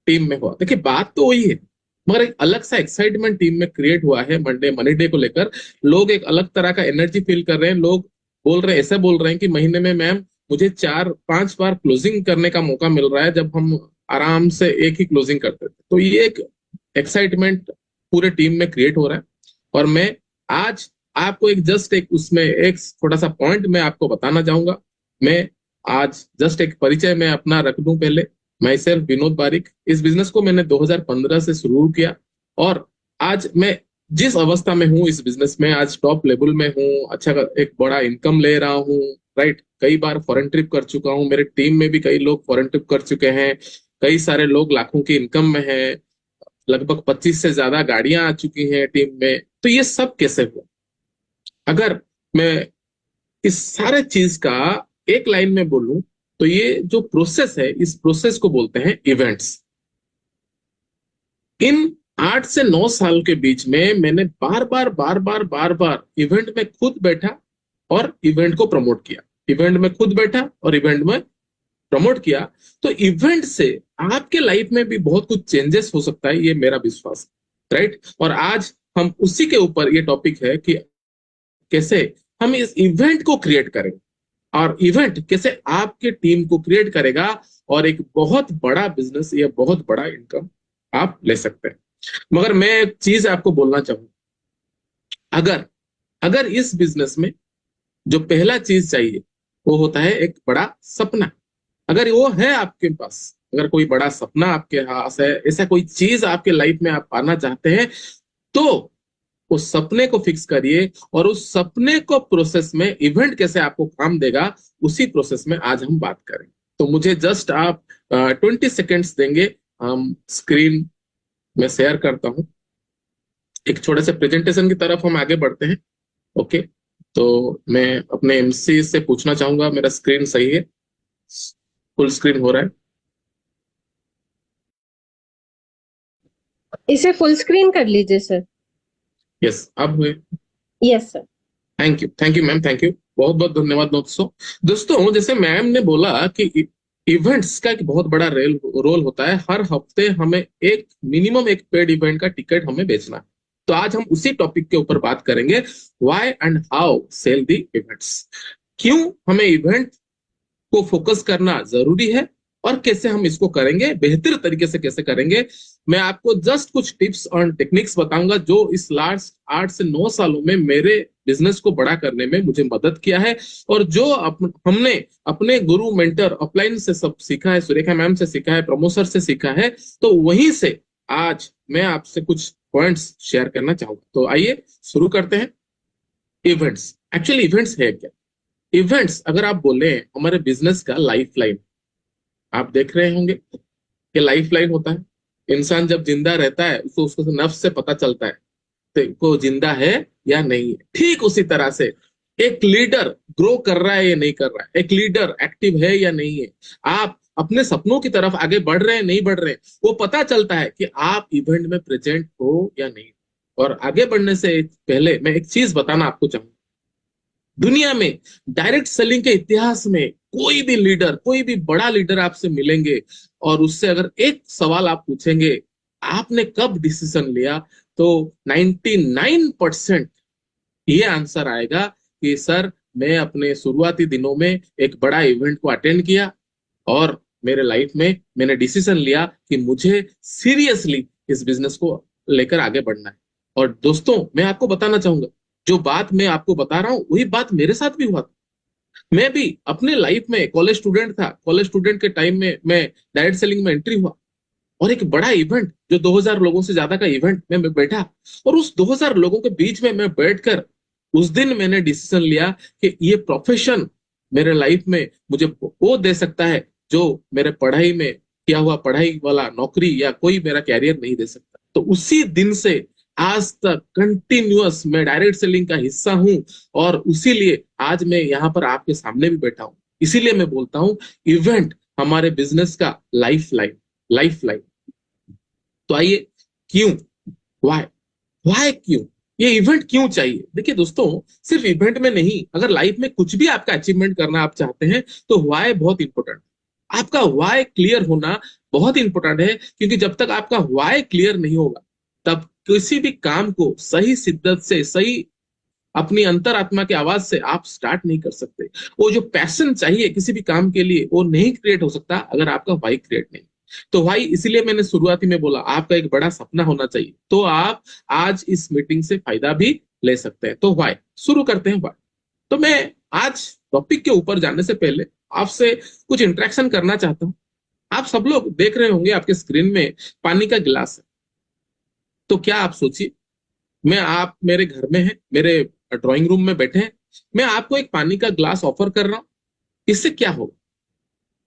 टीम में हुआ। देखिए बात तो वही है, मगर एक अलग सा एक्साइटमेंट टीम में क्रिएट हुआ है मंडे मनी डे को लेकर। लोग एक अलग तरह का एनर्जी फील कर रहे हैं। लोग बोल रहे हैं, ऐसे बोल रहे हैं कि महीने में मैम मुझे 4-5 बार क्लोजिंग करने का मौका मिल रहा है, जब हम आराम से एक ही क्लोजिंग करते थे। तो ये एक एक्साइटमेंट पूरे टीम में क्रिएट हो रहा है। और मैं आज आपको एक जस्ट एक उसमें एक थोड़ा सा पॉइंट मैं आपको बताना चाहूंगा। मैं आज जस्ट एक परिचय मैं अपना रख दूं पहले। मैं सेल्फ विनोद बारिक, इस बिजनेस को मैंने 2015 से शुरू किया और आज मैं जिस अवस्था में हूँ इस बिजनेस में, आज टॉप लेवल में हूँ, अच्छा एक बड़ा इनकम ले रहा हूँ, राइट। कई बार फॉरेन ट्रिप कर चुका हूँ, मेरे टीम में भी कई लोग फॉरेन ट्रिप कर चुके हैं, कई सारे लोग लाखों की इनकम में हैं, लगभग 25 से ज्यादा गाड़ियां आ चुकी हैं टीम में। तो ये सब कैसे हुआ? अगर मैं इस सारे चीज का एक लाइन में बोलूं तो ये जो प्रोसेस है, इस प्रोसेस को बोलते हैं इवेंट्स। इन 8 से 9 साल के बीच में मैंने बार बार इवेंट में खुद बैठा और इवेंट को प्रमोट किया, इवेंट में खुद बैठा और इवेंट में प्रमोट किया। तो इवेंट से आपके लाइफ में भी बहुत कुछ चेंजेस हो सकता है, ये मेरा विश्वास है, राइट। और आज हम उसी के ऊपर ये टॉपिक है कि कैसे हम इस इवेंट को क्रिएट करें और इवेंट कैसे आपके टीम को क्रिएट करेगा और एक बहुत बड़ा बिजनेस या बहुत बड़ा इनकम आप ले सकते हैं। मगर मैं एक चीज आपको बोलना चाहूंगा, अगर इस बिजनेस में जो पहला चीज चाहिए वो होता है एक बड़ा सपना। अगर वो है आपके पास, अगर कोई बड़ा सपना आपके पास है, ऐसा कोई चीज आपके लाइफ में आप पाना चाहते हैं, तो उस सपने को फिक्स करिए और उस सपने को प्रोसेस में इवेंट कैसे आपको काम देगा, उसी प्रोसेस में आज हम बात करें। तो मुझे जस्ट आप 20 सेकेंड्स देंगे, हम स्क्रीन में शेयर करता हूं। एक छोटे से प्रेजेंटेशन की तरफ हम आगे बढ़ते हैं। ओके, तो मैं अपने एमसी से पूछना चाहूंगा, मेरा स्क्रीन सही है? फुल स्क्रीन हो रहा है?
इसे फुल स्क्रीन कर लीजिए सर।
यस, अब हुए?
Yes sir.
Thank you ma'am, thank you, बहुत बहुत धन्यवाद दोस्तों। जैसे मैम ने बोला कि इवेंट्स का एक बहुत बड़ा रोल होता है। हर हफ्ते हमें एक मिनिमम एक पेड इवेंट का टिकट हमें बेचना है। तो आज हम उसी टॉपिक के ऊपर बात करेंगे, why and how sell the events. क्यों हमें इवेंट को फोकस करना जरूरी है और कैसे हम इसको करेंगे, बेहतर तरीके से कैसे करेंगे। मैं आपको जस्ट कुछ टिप्स और टेक्निक्स बताऊंगा जो इस लास्ट 8 से 9 सालों में मेरे बिजनेस को बड़ा करने में मुझे मदद किया है और जो हमने अपने गुरु मेंटर अपलाइन से सब सीखा है, सुरेखा मैम से सीखा है, प्रमोसर से सीखा है। तो वहीं से आज मैं आपसे कुछ पॉइंट्स शेयर करना चाहूंगा। तो आइए शुरू करते हैं। इवेंट्स, एक्चुअली इवेंट्स है क्या? इवेंट्स अगर आप बोले हमारे बिजनेस का लाइफ लाइन, आप देख रहे होंगे कि लाइफ लाइन होता है। इंसान जब जिंदा रहता है तो उसको नफ्स से पता चलता है तो वो जिंदा है या नहीं है। ठीक उसी तरह से एक लीडर ग्रो कर रहा है या नहीं कर रहा है, एक लीडर एक्टिव है या नहीं है, आप अपने सपनों की तरफ आगे बढ़ रहे हैं नहीं बढ़ रहे हैं, वो पता चलता है कि आप इवेंट में प्रेजेंट हो या नहीं। और आगे बढ़ने से पहले मैं एक चीज बताना आपको चाहूंगा। दुनिया में डायरेक्ट सेलिंग के इतिहास में कोई भी लीडर, कोई भी बड़ा लीडर आपसे मिलेंगे और उससे अगर एक सवाल आप पूछेंगे आपने कब डिसीजन लिया, तो 99% ये आंसर आएगा कि सर मैं अपने शुरुआती दिनों में एक बड़ा इवेंट को अटेंड किया और मेरे लाइफ में मैंने डिसीजन लिया कि मुझे सीरियसली इस बिजनेस को लेकर आगे बढ़ना है। और दोस्तों मैं आपको बताना चाहूंगा, जो बात मैं आपको बता रहा हूं वही बात मेरे साथ भी हुआ था। मैं भी अपने लाइफ में कॉलेज स्टूडेंट था, कॉलेज स्टूडेंट के टाइम में मैं डायरेक्ट सेलिंग में एंट्री हुआ और एक बड़ा इवेंट जो 2000 लोगों से ज्यादा का इवेंट में बैठा और उस 2000 लोगों के बीच में मैं बैठकर उस दिन मैंने डिसीजन लिया कि ये प्रोफेशन मेरे लाइफ में मुझे वो दे सकता है जो मेरे पढ़ाई में किया हुआ पढ़ाई वाला नौकरी या कोई मेरा कैरियर नहीं दे सकता। तो उसी दिन से आज तक कंटिन्यूअस मैं डायरेक्ट सेलिंग का हिस्सा हूं, और उसीलिए आज मैं यहाँ पर आपके सामने भी बैठा हूं। इसीलिए मैं बोलता हूं इवेंट हमारे बिजनेस का लाइफ लाइन। तो आइए, क्यों, वाई, क्यों ये इवेंट क्यों चाहिए? देखिए दोस्तों, सिर्फ इवेंट में नहीं, अगर लाइफ में कुछ भी आपका अचीवमेंट करना आप चाहते हैं तो व्हाई बहुत इंपॉर्टेंट। आपका व्हाई क्लियर होना बहुत इंपॉर्टेंट है, क्योंकि जब तक आपका व्हाई क्लियर नहीं होगा तब किसी भी काम को सही शिद्दत से, सही अपनी अंतरात्मा की आवाज से आप स्टार्ट नहीं कर सकते। वो जो पैशन चाहिए किसी भी काम के लिए, वो नहीं क्रिएट हो सकता अगर आपका व्हाई क्रिएट नहीं। तो भाई इसीलिए मैंने शुरुआती में बोला आपका एक बड़ा सपना होना चाहिए, तो आप आज इस मीटिंग से फायदा भी ले सकते हैं। तो व्हाई शुरू करते हैं। व्हाई, तो मैं आज टॉपिक के ऊपर जाने से पहले आपसे कुछ इंटरेक्शन करना चाहता हूं। आप सब लोग देख रहे होंगे आपके स्क्रीन में पानी का गिलास है। तो क्या आप सोचिए, आप मेरे घर में हैं, मेरे ड्राइंग रूम में बैठे हैं, मैं आपको एक पानी का ग्लास ऑफर कर रहा हूं। इससे क्या होगा?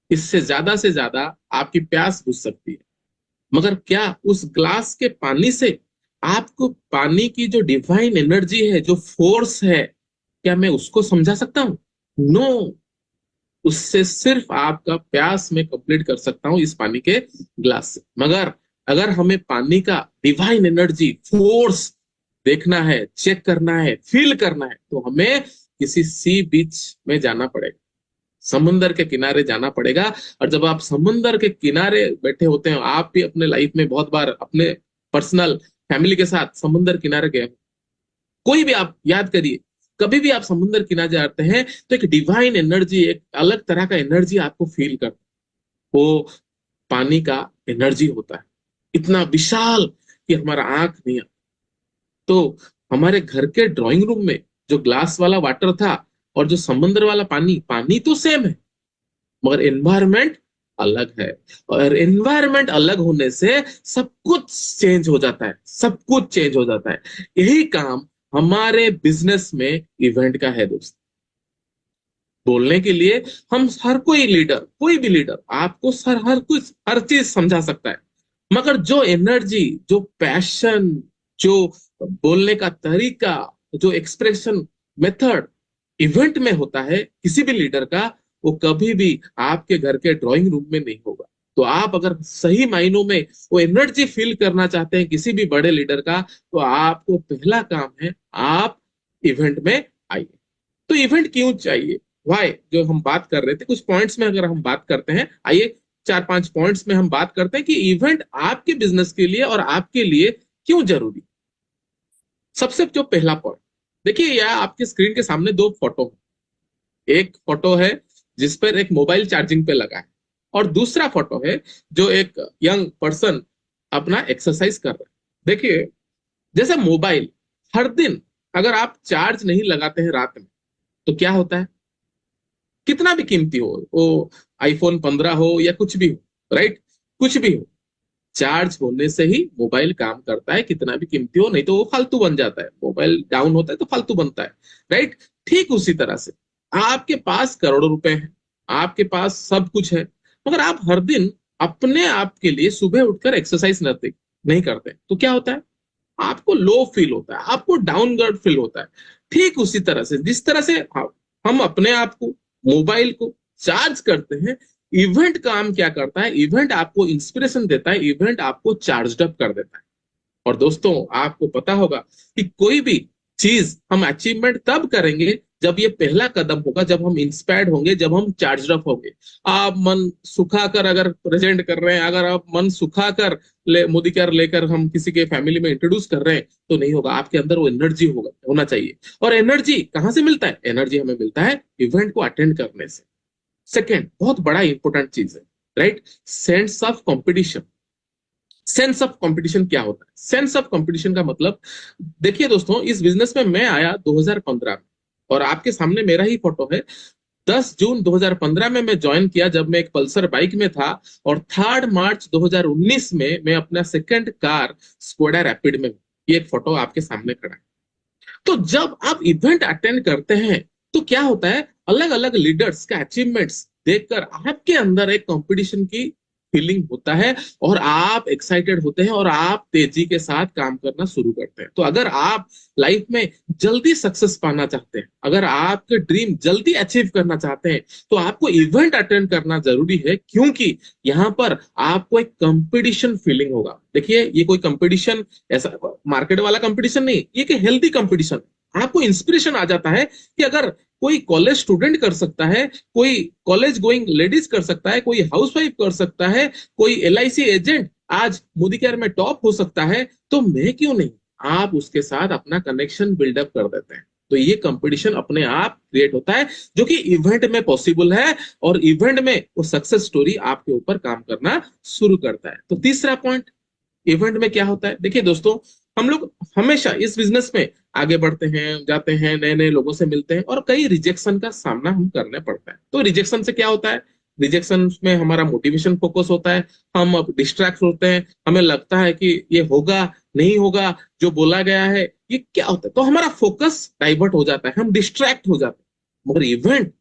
इससे ज्यादा से ज्यादा आपकी प्यास बुझ सकती है, मगर क्या उस ग्लास के पानी से आपको पानी की जो डिवाइन एनर्जी है, जो फोर्स है, क्या मैं उसको समझा सकता हूं? नो, उससे सिर्फ आपका प्यास मैं कंप्लीट कर सकता हूं इस पानी के ग्लास से। मगर अगर हमें पानी का डिवाइन एनर्जी, फोर्स देखना है, चेक करना है, फील करना है, तो हमें किसी सी बीच में जाना पड़ेगा, समुंदर के किनारे जाना पड़ेगा। और जब आप समुंदर के किनारे बैठे होते हैं, आप भी अपने लाइफ में बहुत बार अपने पर्सनल फैमिली के साथ समुंदर किनारे गए, कोई भी आप याद करिए, कभी भी आप समुंदर किनारे जाते हैं तो एक डिवाइन एनर्जी, एक अलग तरह का एनर्जी आपको फील करता है। वो पानी का एनर्जी होता है, इतना विशाल कि हमारा आंख नहीं आता। तो हमारे घर के ड्राइंग रूम में जो ग्लास वाला वाटर था और जो समुद्र वाला पानी तो सेम है, मगर एनवायरमेंट अलग है। और एनवायरमेंट अलग होने से सब कुछ चेंज हो जाता है, सब कुछ चेंज हो जाता है। यही काम हमारे बिजनेस में इवेंट का है दोस्त। बोलने के लिए हम हर कोई लीडर, कोई भी लीडर आपको हर कुछ, हर चीज समझा सकता है, मगर जो एनर्जी, जो पैशन, जो बोलने का तरीका, जो एक्सप्रेशन मेथड इवेंट में होता है किसी भी लीडर का, वो कभी भी आपके घर के ड्राइंग रूम में नहीं होगा। तो आप अगर सही मायनों में वो एनर्जी फील करना चाहते हैं किसी भी बड़े लीडर का, तो आपको पहला काम है, आप इवेंट में आइए। तो इवेंट क्यों चाहिए, वाई, जो हम बात कर रहे थे, कुछ पॉइंट्स में अगर हम बात करते हैं, आइए 4-5 पॉइंट्स में हम बात करते हैं कि इवेंट आपके बिजनेस के लिए और आपके लिए क्यों जरूरी। सबसे जो पहला पॉइंट देखिए, यह आपके स्क्रीन के सामने 2 फोटो है। एक फोटो है जिस पर एक मोबाइल चार्जिंग पे लगा है, और दूसरा फोटो है जो एक यंग पर्सन अपना एक्सरसाइज कर रहा है। देखिए, जैसे मोबाइल हर दिन अगर आप चार्ज नहीं लगाते हैं रात में, तो क्या होता है, कितना भी कीमती हो, वो आईफोन 15 हो या कुछ भी हो, राइट, कुछ भी हो, चार्ज होने से ही मोबाइल काम करता है, कितना भी कीमती हो, नहीं तो वो फालतू बन जाता है। मोबाइल डाउन होता है तो फालतू बनता है, राइट। ठीक उसी तरह से आपके पास करोड़ों रुपए हैं, आपके पास सब कुछ है, मगर आप हर दिन अपने आप के लिए सुबह उठकर एक्सरसाइज नहीं करते, तो क्या होता है, आपको लो फील होता है, आपको डाउनग्रेड फील होता है। ठीक उसी तरह से जिस तरह से हम अपने आप को, मोबाइल को चार्ज करते हैं, इवेंट काम क्या करता है, इवेंट आपको इंस्पिरेशन देता है, इवेंट आपको चार्ज अप कर देता है। और दोस्तों, आपको पता होगा कि कोई भी चीज हम अचीवमेंट तब करेंगे जब ये पहला कदम होगा, जब हम इंस्पायर्ड होंगे, जब हम चार्ज अप होंगे। आप मन सुखाकर अगर प्रेजेंट कर रहे हैं, अगर आप मन सुखाकर मोदी केयर लेकर हम किसी के फैमिली में इंट्रोड्यूस कर रहे हैं, तो नहीं होगा। आपके अंदर वो एनर्जी होना चाहिए। और एनर्जी कहां से मिलता है? एनर्जी हमें मिलता है इवेंट को अटेंड करने से। सेकेंड, बहुत बड़ा इंपॉर्टेंट चीज है, right, sense of competition. Sense of competition क्या होता है? सेंस ऑफ कंपटीशन का मतलब, देखिए दोस्तों, इस बिजनेस में मैं आया 2015 में, और आपके सामने मेरा ही फोटो है। 10 जून 2015 में मैं ज्वाइन किया, जब मैं एक पल्सर बाइक में था, और 3 मार्च 2019 में मैं अपना सेकंड कार स्कोडा रैपिड में हूं। ये एक फोटो आपके सामने खड़ा है। तो जब आप इवेंट अटेंड करते हैं तो क्या होता है, अलग अलग लीडर्स का अचीवमेंट्स देखकर आपके अंदर एक कंपटीशन की फीलिंग होता है और आप एक्साइटेड होते हैं और आप तेजी के साथ काम करना शुरू करते हैं। तो अगर आप लाइफ में जल्दी सक्सेस पाना चाहते हैं, अगर आपके ड्रीम जल्दी अचीव करना चाहते हैं, तो आपको इवेंट अटेंड करना जरूरी है, क्योंकि यहाँ पर आपको एक कंपटीशन फीलिंग होगा। देखिए, ये कोई कंपटीशन ऐसा मार्केट वाला कंपटीशन नहीं, ये कि हेल्दी कंपटीशन। आपको इंस्पिरेशन आ जाता है कि अगर कोई कॉलेज स्टूडेंट कर सकता है, कोई कॉलेज गोइंग लेडीज कर सकता है, कोई हाउसवाइफ कर सकता है, कोई एलआईसी एजेंट आज मोदी केयर में टॉप हो सकता है, तो मैं क्यों नहीं। आप उसके साथ अपना कनेक्शन बिल्डअप कर देते हैं। तो ये कंपटीशन अपने आप क्रिएट होता है, जो कि इवेंट में पॉसिबल है, और इवेंट में वो सक्सेस स्टोरी आपके ऊपर काम करना शुरू करता है। तो तीसरा पॉइंट, इवेंट में क्या होता है। देखिए दोस्तों, हम लोग हमेशा इस बिजनेस में आगे बढ़ते हैं, जाते हैं, नए नए लोगों से मिलते हैं, और कई रिजेक्शन का सामना हम करने पड़ता है। तो रिजेक्शन से क्या होता है, रिजेक्शन में हमारा मोटिवेशन फोकस होता है, हम अब डिस्ट्रैक्ट होते हैं, हमें लगता है कि ये होगा नहीं होगा, जो बोला गया है ये क्या होता है, तो हमारा फोकस डाइवर्ट हो जाता है, हम डिस्ट्रैक्ट हो जाते हैं। मगर इवेंट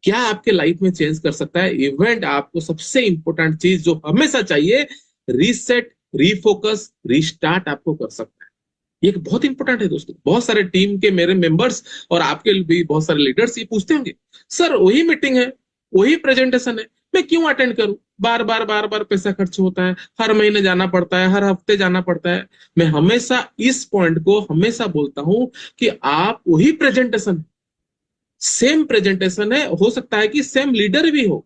क्या आपके लाइफ में चेंज कर सकता है। इवेंट आपको सबसे इंपॉर्टेंट चीज जो हमेशा चाहिए, रीसेट, रीफोकस, रीस्टार्ट आपको कर सकता है। ये बहुत इंपॉर्टेंट है दोस्तों। बहुत सारे टीम के मेरे मेंबर्स और आपके भी बहुत सारे लीडर्स ये पूछते होंगे, सर वही मीटिंग है, वही प्रेजेंटेशन है, मैं क्यों अटेंड करूं, बार बार पैसा खर्च होता है, हर महीने जाना पड़ता है, हर हफ्ते जाना पड़ता है। मैं हमेशा इस पॉइंट को हमेशा बोलता हूं कि आप वही प्रेजेंटेशन, सेम प्रेजेंटेशन है, हो सकता है कि सेम लीडर भी हो,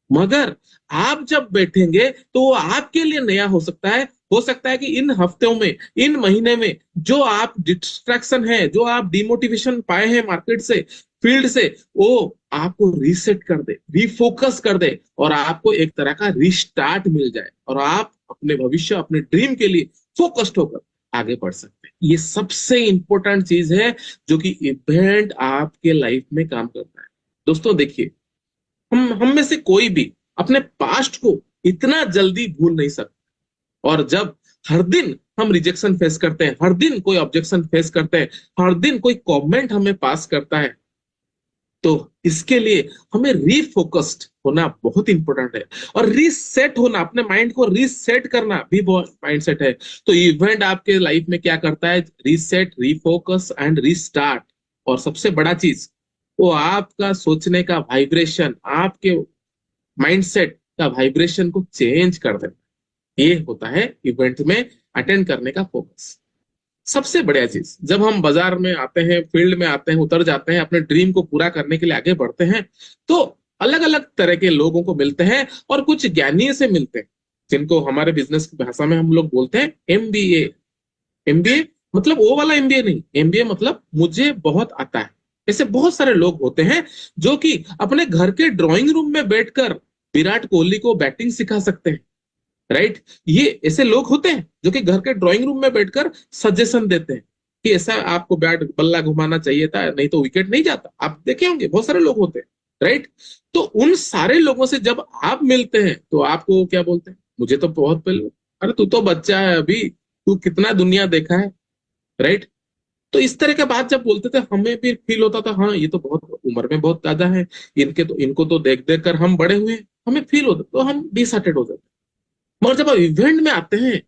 मगर आप जब बैठेंगे तो वो आपके लिए नया हो सकता है। हो सकता है कि इन हफ्तों में, इन महीने में जो आप डिस्ट्रैक्शन है, जो आप डिमोटिवेशन पाए हैं मार्केट से, फील्ड से, वो आपको रीसेट कर दे, रीफोकस कर दे, और आपको एक तरह का रिस्टार्ट मिल जाए, और आप अपने भविष्य, अपने ड्रीम के लिए फोकस्ड होकर आगे बढ़ सकते हैं। ये सबसे इंपॉर्टेंट चीज है जो कि इवेंट आपके लाइफ में काम करता है। दोस्तों देखिए, हम में से कोई भी अपने पास्ट को इतना जल्दी भूल नहीं सकता, और जब हर दिन हम रिजेक्शन फेस करते हैं, हर दिन कोई ऑब्जेक्शन फेस करते हैं, हर दिन कोई कमेंट हमें पास करता है, तो इसके लिए हमें रीफोकस्ड होना बहुत इंपॉर्टेंट है, और रीसेट होना, अपने माइंड को रीसेट करना भी बहुत माइंडसेट है। तो इवेंट आपके लाइफ में क्या करता है, रीसेट, रीफोकस एंड रीस्टार्ट। और सबसे बड़ा चीज, वो आपका सोचने का वाइब्रेशन, आपके माइंडसेट का वाइब्रेशन को चेंज कर देता है। ये होता है इवेंट में अटेंड करने का फोकस। सबसे बढ़िया चीज, जब हम बाजार में आते हैं, फील्ड में आते हैं, उतर जाते हैं, अपने ड्रीम को पूरा करने के लिए आगे बढ़ते हैं, तो अलग अलग तरह के लोगों को मिलते हैं, और कुछ ज्ञानी से मिलते हैं, जिनको हमारे बिजनेस की भाषा में हम लोग बोलते हैं एमबीए। एमबीए मतलब वो वाला एमबीए नहीं, एमबीए मतलब मुझे बहुत आता है। ऐसे बहुत सारे लोग होते हैं जो कि अपने घर के ड्राइंग रूम में बैठकर विराट कोहली को बैटिंग सिखा सकते हैं, राइट। ये ऐसे लोग होते हैं जो कि घर के ड्राइंग रूम में बैठकर सजेशन देते हैं कि ऐसा आपको बैट बल्ला घुमाना चाहिए था, नहीं तो विकेट नहीं जाता। आप देखे होंगे, बहुत सारे लोग होते हैं, राइट। तो उन सारे लोगों से जब आप मिलते हैं तो आपको क्या बोलते हैं, मुझे तो बहुत पहले, अरे तू तो बच्चा है अभी, तू कितना दुनिया देखा है, राइट। तो इस तरह के बात जब बोलते थे, हमें भी फील होता था, हाँ ये तो बहुत उम्र में बहुत ज्यादा है, इनको तो देख देख कर हम बड़े हुए, हमें फील होता, तो हम डिसहार्टेड हो जाते। मगर जब आप इवेंट में आते हैं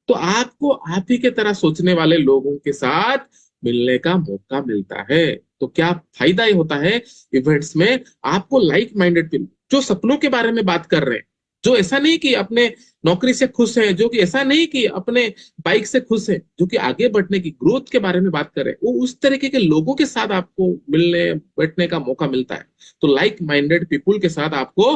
तो आपको आप ही के तरह सोचने वाले लोगों के साथ मिलने का मौका मिलता है। तो क्या फायदा ये होता है इवेंट्स में, आपको लाइक माइंडेड पीपल, जो सपनों के बारे में बात कर रहे हैं, जो ऐसा नहीं कि अपने नौकरी से खुश हैं, जो कि ऐसा नहीं कि अपने बाइक से खुश हैं, जो कि आगे बढ़ने की ग्रोथ के बारे में बात करें, वो उस तरीके के लोगों के साथ आपको मिलने बैठने का मौका मिलता है। तो लाइक माइंडेड पीपुल के साथ आपको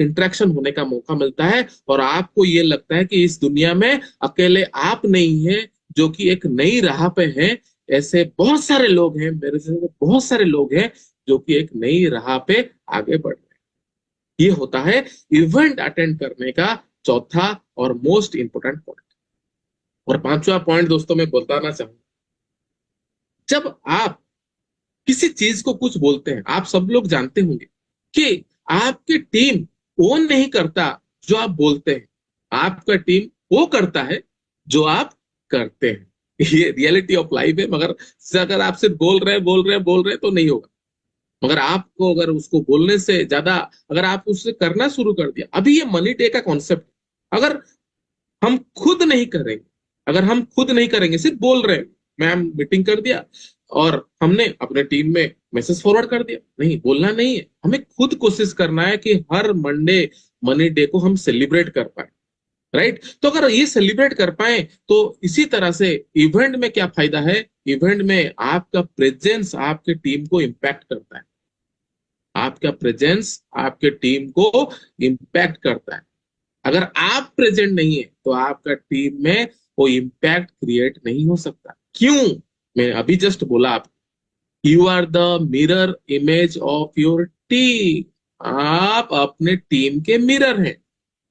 इंटरेक्शन होने का मौका मिलता है, और आपको ये लगता है कि इस दुनिया में अकेले आप नहीं है जो कि एक नई राह पे हैं। ऐसे बहुत सारे लोग हैं, मेरे से बहुत सारे लोग हैं जो कि एक नई राह पे आगे बढ़ रहे हैं। ये होता है इवेंट अटेंड करने का चौथा और मोस्ट इंपोर्टेंट पॉइंट। और पांचवा पॉइंट दोस्तों मैं बताना चाहूंगा, जब आप किसी चीज को कुछ बोलते हैं, आप सब लोग जानते होंगे कि आपकी टीम वो नहीं करता जो आप बोलते हैं, आपका टीम वो करता है जो आप करते हैं। ये रियलिटी ऑफ लाइफ है। मगर अगर आप सिर्फ बोल रहे हैं तो नहीं होगा। मगर आपको अगर उसको बोलने से ज्यादा अगर आप उससे करना शुरू कर दिया, अभी ये मनी डे का कॉन्सेप्ट, अगर हम खुद नहीं करेंगे, सिर्फ बोल रहे हैं, मैम मीटिंग कर दिया और हमने अपने टीम में मैसेज फॉरवर्ड कर दिया, नहीं, बोलना नहीं है, हमें खुद कोशिश करना है कि हर मंडे मनी डे को हम सेलिब्रेट कर पाए, राइट। तो अगर ये सेलिब्रेट कर पाए तो इसी तरह से इवेंट में क्या फायदा है, इवेंट में आपका प्रेजेंस आपके टीम को इम्पैक्ट करता है, आपका प्रेजेंस आपके टीम को इम्पैक्ट करता है। अगर आप प्रेजेंट नहीं है तो आपका टीम में वो इम्पैक्ट क्रिएट नहीं हो सकता। क्यों? मैं अभी जस्ट बोला, आप you are the mirror image of your team. आप अपने टीम के मिरर हैं,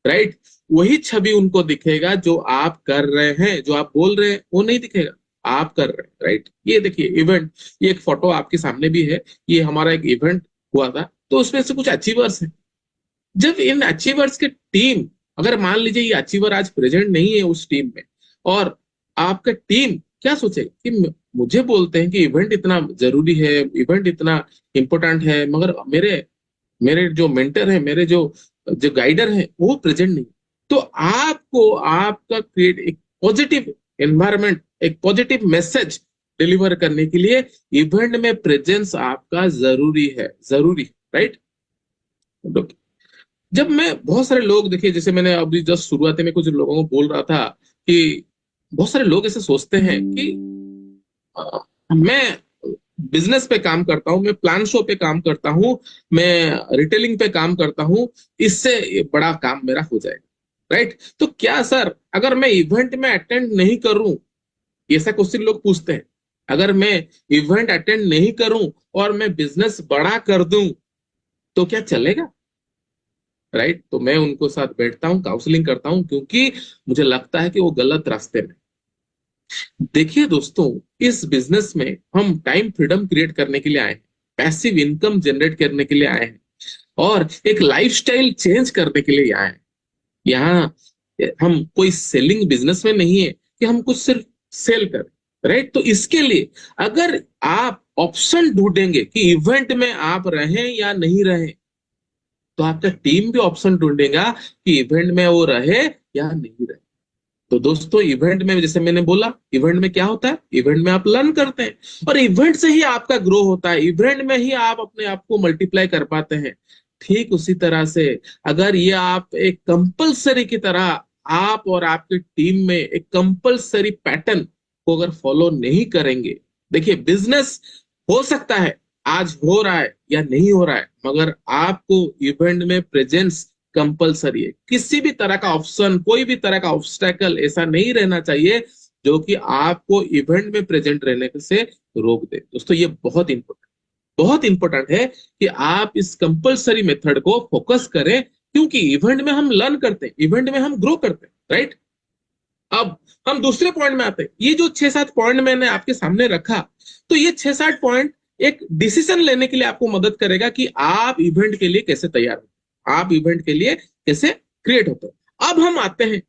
राइट। वही छवि उनको दिखेगा जो आप कर रहे हैं, जो आप बोल रहे हैं वो नहीं दिखेगा, आप कर रहे हैं, राइट। ये देखिए इवेंट, ये एक फोटो आपके सामने भी है, ये हमारा एक इवेंट हुआ था, तो उसमें से कुछ अचीवर्स हैं। जब इन अचीवर्स के टीम, अगर मान लीजिए ये अचीवर आज प्रेजेंट नहीं है उस टीम में, और आपका टीम क्या सोचेगा कि मुझे बोलते हैं कि इवेंट इतना जरूरी है, इवेंट इतना इंपॉर्टेंट है, मगर मेरे जो मेंटर है, मेरे जो गाइडर है वो प्रेजेंट नहीं। तो आपको आपका क्रिएट एक पॉजिटिव एनवायरनमेंट, एक पॉजिटिव मैसेज डिलीवर करने के लिए इवेंट में प्रेजेंस आपका जरूरी है, राइट। जब मैं बहुत सारे लोग, देखिए जैसे मैंने अभी जस्ट शुरुआती में कुछ लोगों को बोल रहा था कि बहुत सारे लोग ऐसे सोचते हैं कि मैं बिजनेस पे काम करता हूं, मैं प्लान शो पे काम करता हूं, मैं रिटेलिंग पे काम करता हूं, इससे ये बड़ा काम मेरा हो जाएगा, राइट। तो क्या सर अगर मैं इवेंट में अटेंड नहीं करूं, ऐसा क्वेश्चन लोग पूछते हैं, अगर मैं इवेंट अटेंड नहीं करूं और मैं बिजनेस बड़ा कर दूं तो क्या चलेगा, राइट। तो मैं उनको साथ बैठता हूं, काउंसलिंग करता हूं, क्योंकि मुझे लगता है कि वो गलत रास्ते में। देखिए दोस्तों, इस बिजनेस में हम टाइम फ्रीडम क्रिएट करने के लिए आए हैं, पैसिव इनकम जनरेट करने के लिए आए हैं, और एक लाइफस्टाइल चेंज करने के लिए आए हैं। यहाँ हम कोई सेलिंग बिजनेस में नहीं है कि हम कुछ सिर्फ सेल करें, राइट। तो इसके लिए अगर आप ऑप्शन ढूंढेंगे कि इवेंट में आप रहें या नहीं रहें, तो आपका टीम भी ऑप्शन ढूंढेगा कि इवेंट में वो रहे या नहीं रहे। तो दोस्तों, इवेंट में जैसे मैंने बोला, इवेंट में क्या होता है, इवेंट में आप लर्न करते हैं और इवेंट से ही आपका ग्रो होता है, इवेंट में ही आप अपने आप को मल्टीप्लाई कर पाते हैं। ठीक उसी तरह से अगर ये आप एक कंपलसरी की तरह आप और आपकी टीम में एक कंपलसरी पैटर्न को अगर फॉलो नहीं करेंगे, देखिए बिजनेस हो सकता है आज हो रहा है या नहीं हो रहा है, मगर आपको इवेंट में प्रेजेंस कंपलसरी है। किसी भी तरह का ऑप्शन, कोई भी तरह का ऑब्स्टेकल ऐसा नहीं रहना चाहिए जो कि आपको इवेंट में प्रेजेंट रहने से रोक दे। दोस्तों, ये बहुत इंपॉर्टेंट है कि आप इस कंपलसरी मेथड को फोकस करें, क्योंकि इवेंट में हम लर्न करते हैं, इवेंट में हम ग्रो करते हैं, राइट। अब हम दूसरे पॉइंट में आते हैं। ये जो 6-7 पॉइंट मैंने आपके सामने रखा, तो ये 6-7 पॉइंट एक डिसीजन लेने के लिए आपको मदद करेगा कि आप इवेंट के लिए कैसे तैयार हो, आप इवेंट के लिए कैसे क्रिएट होते हो। अब हम आते हैं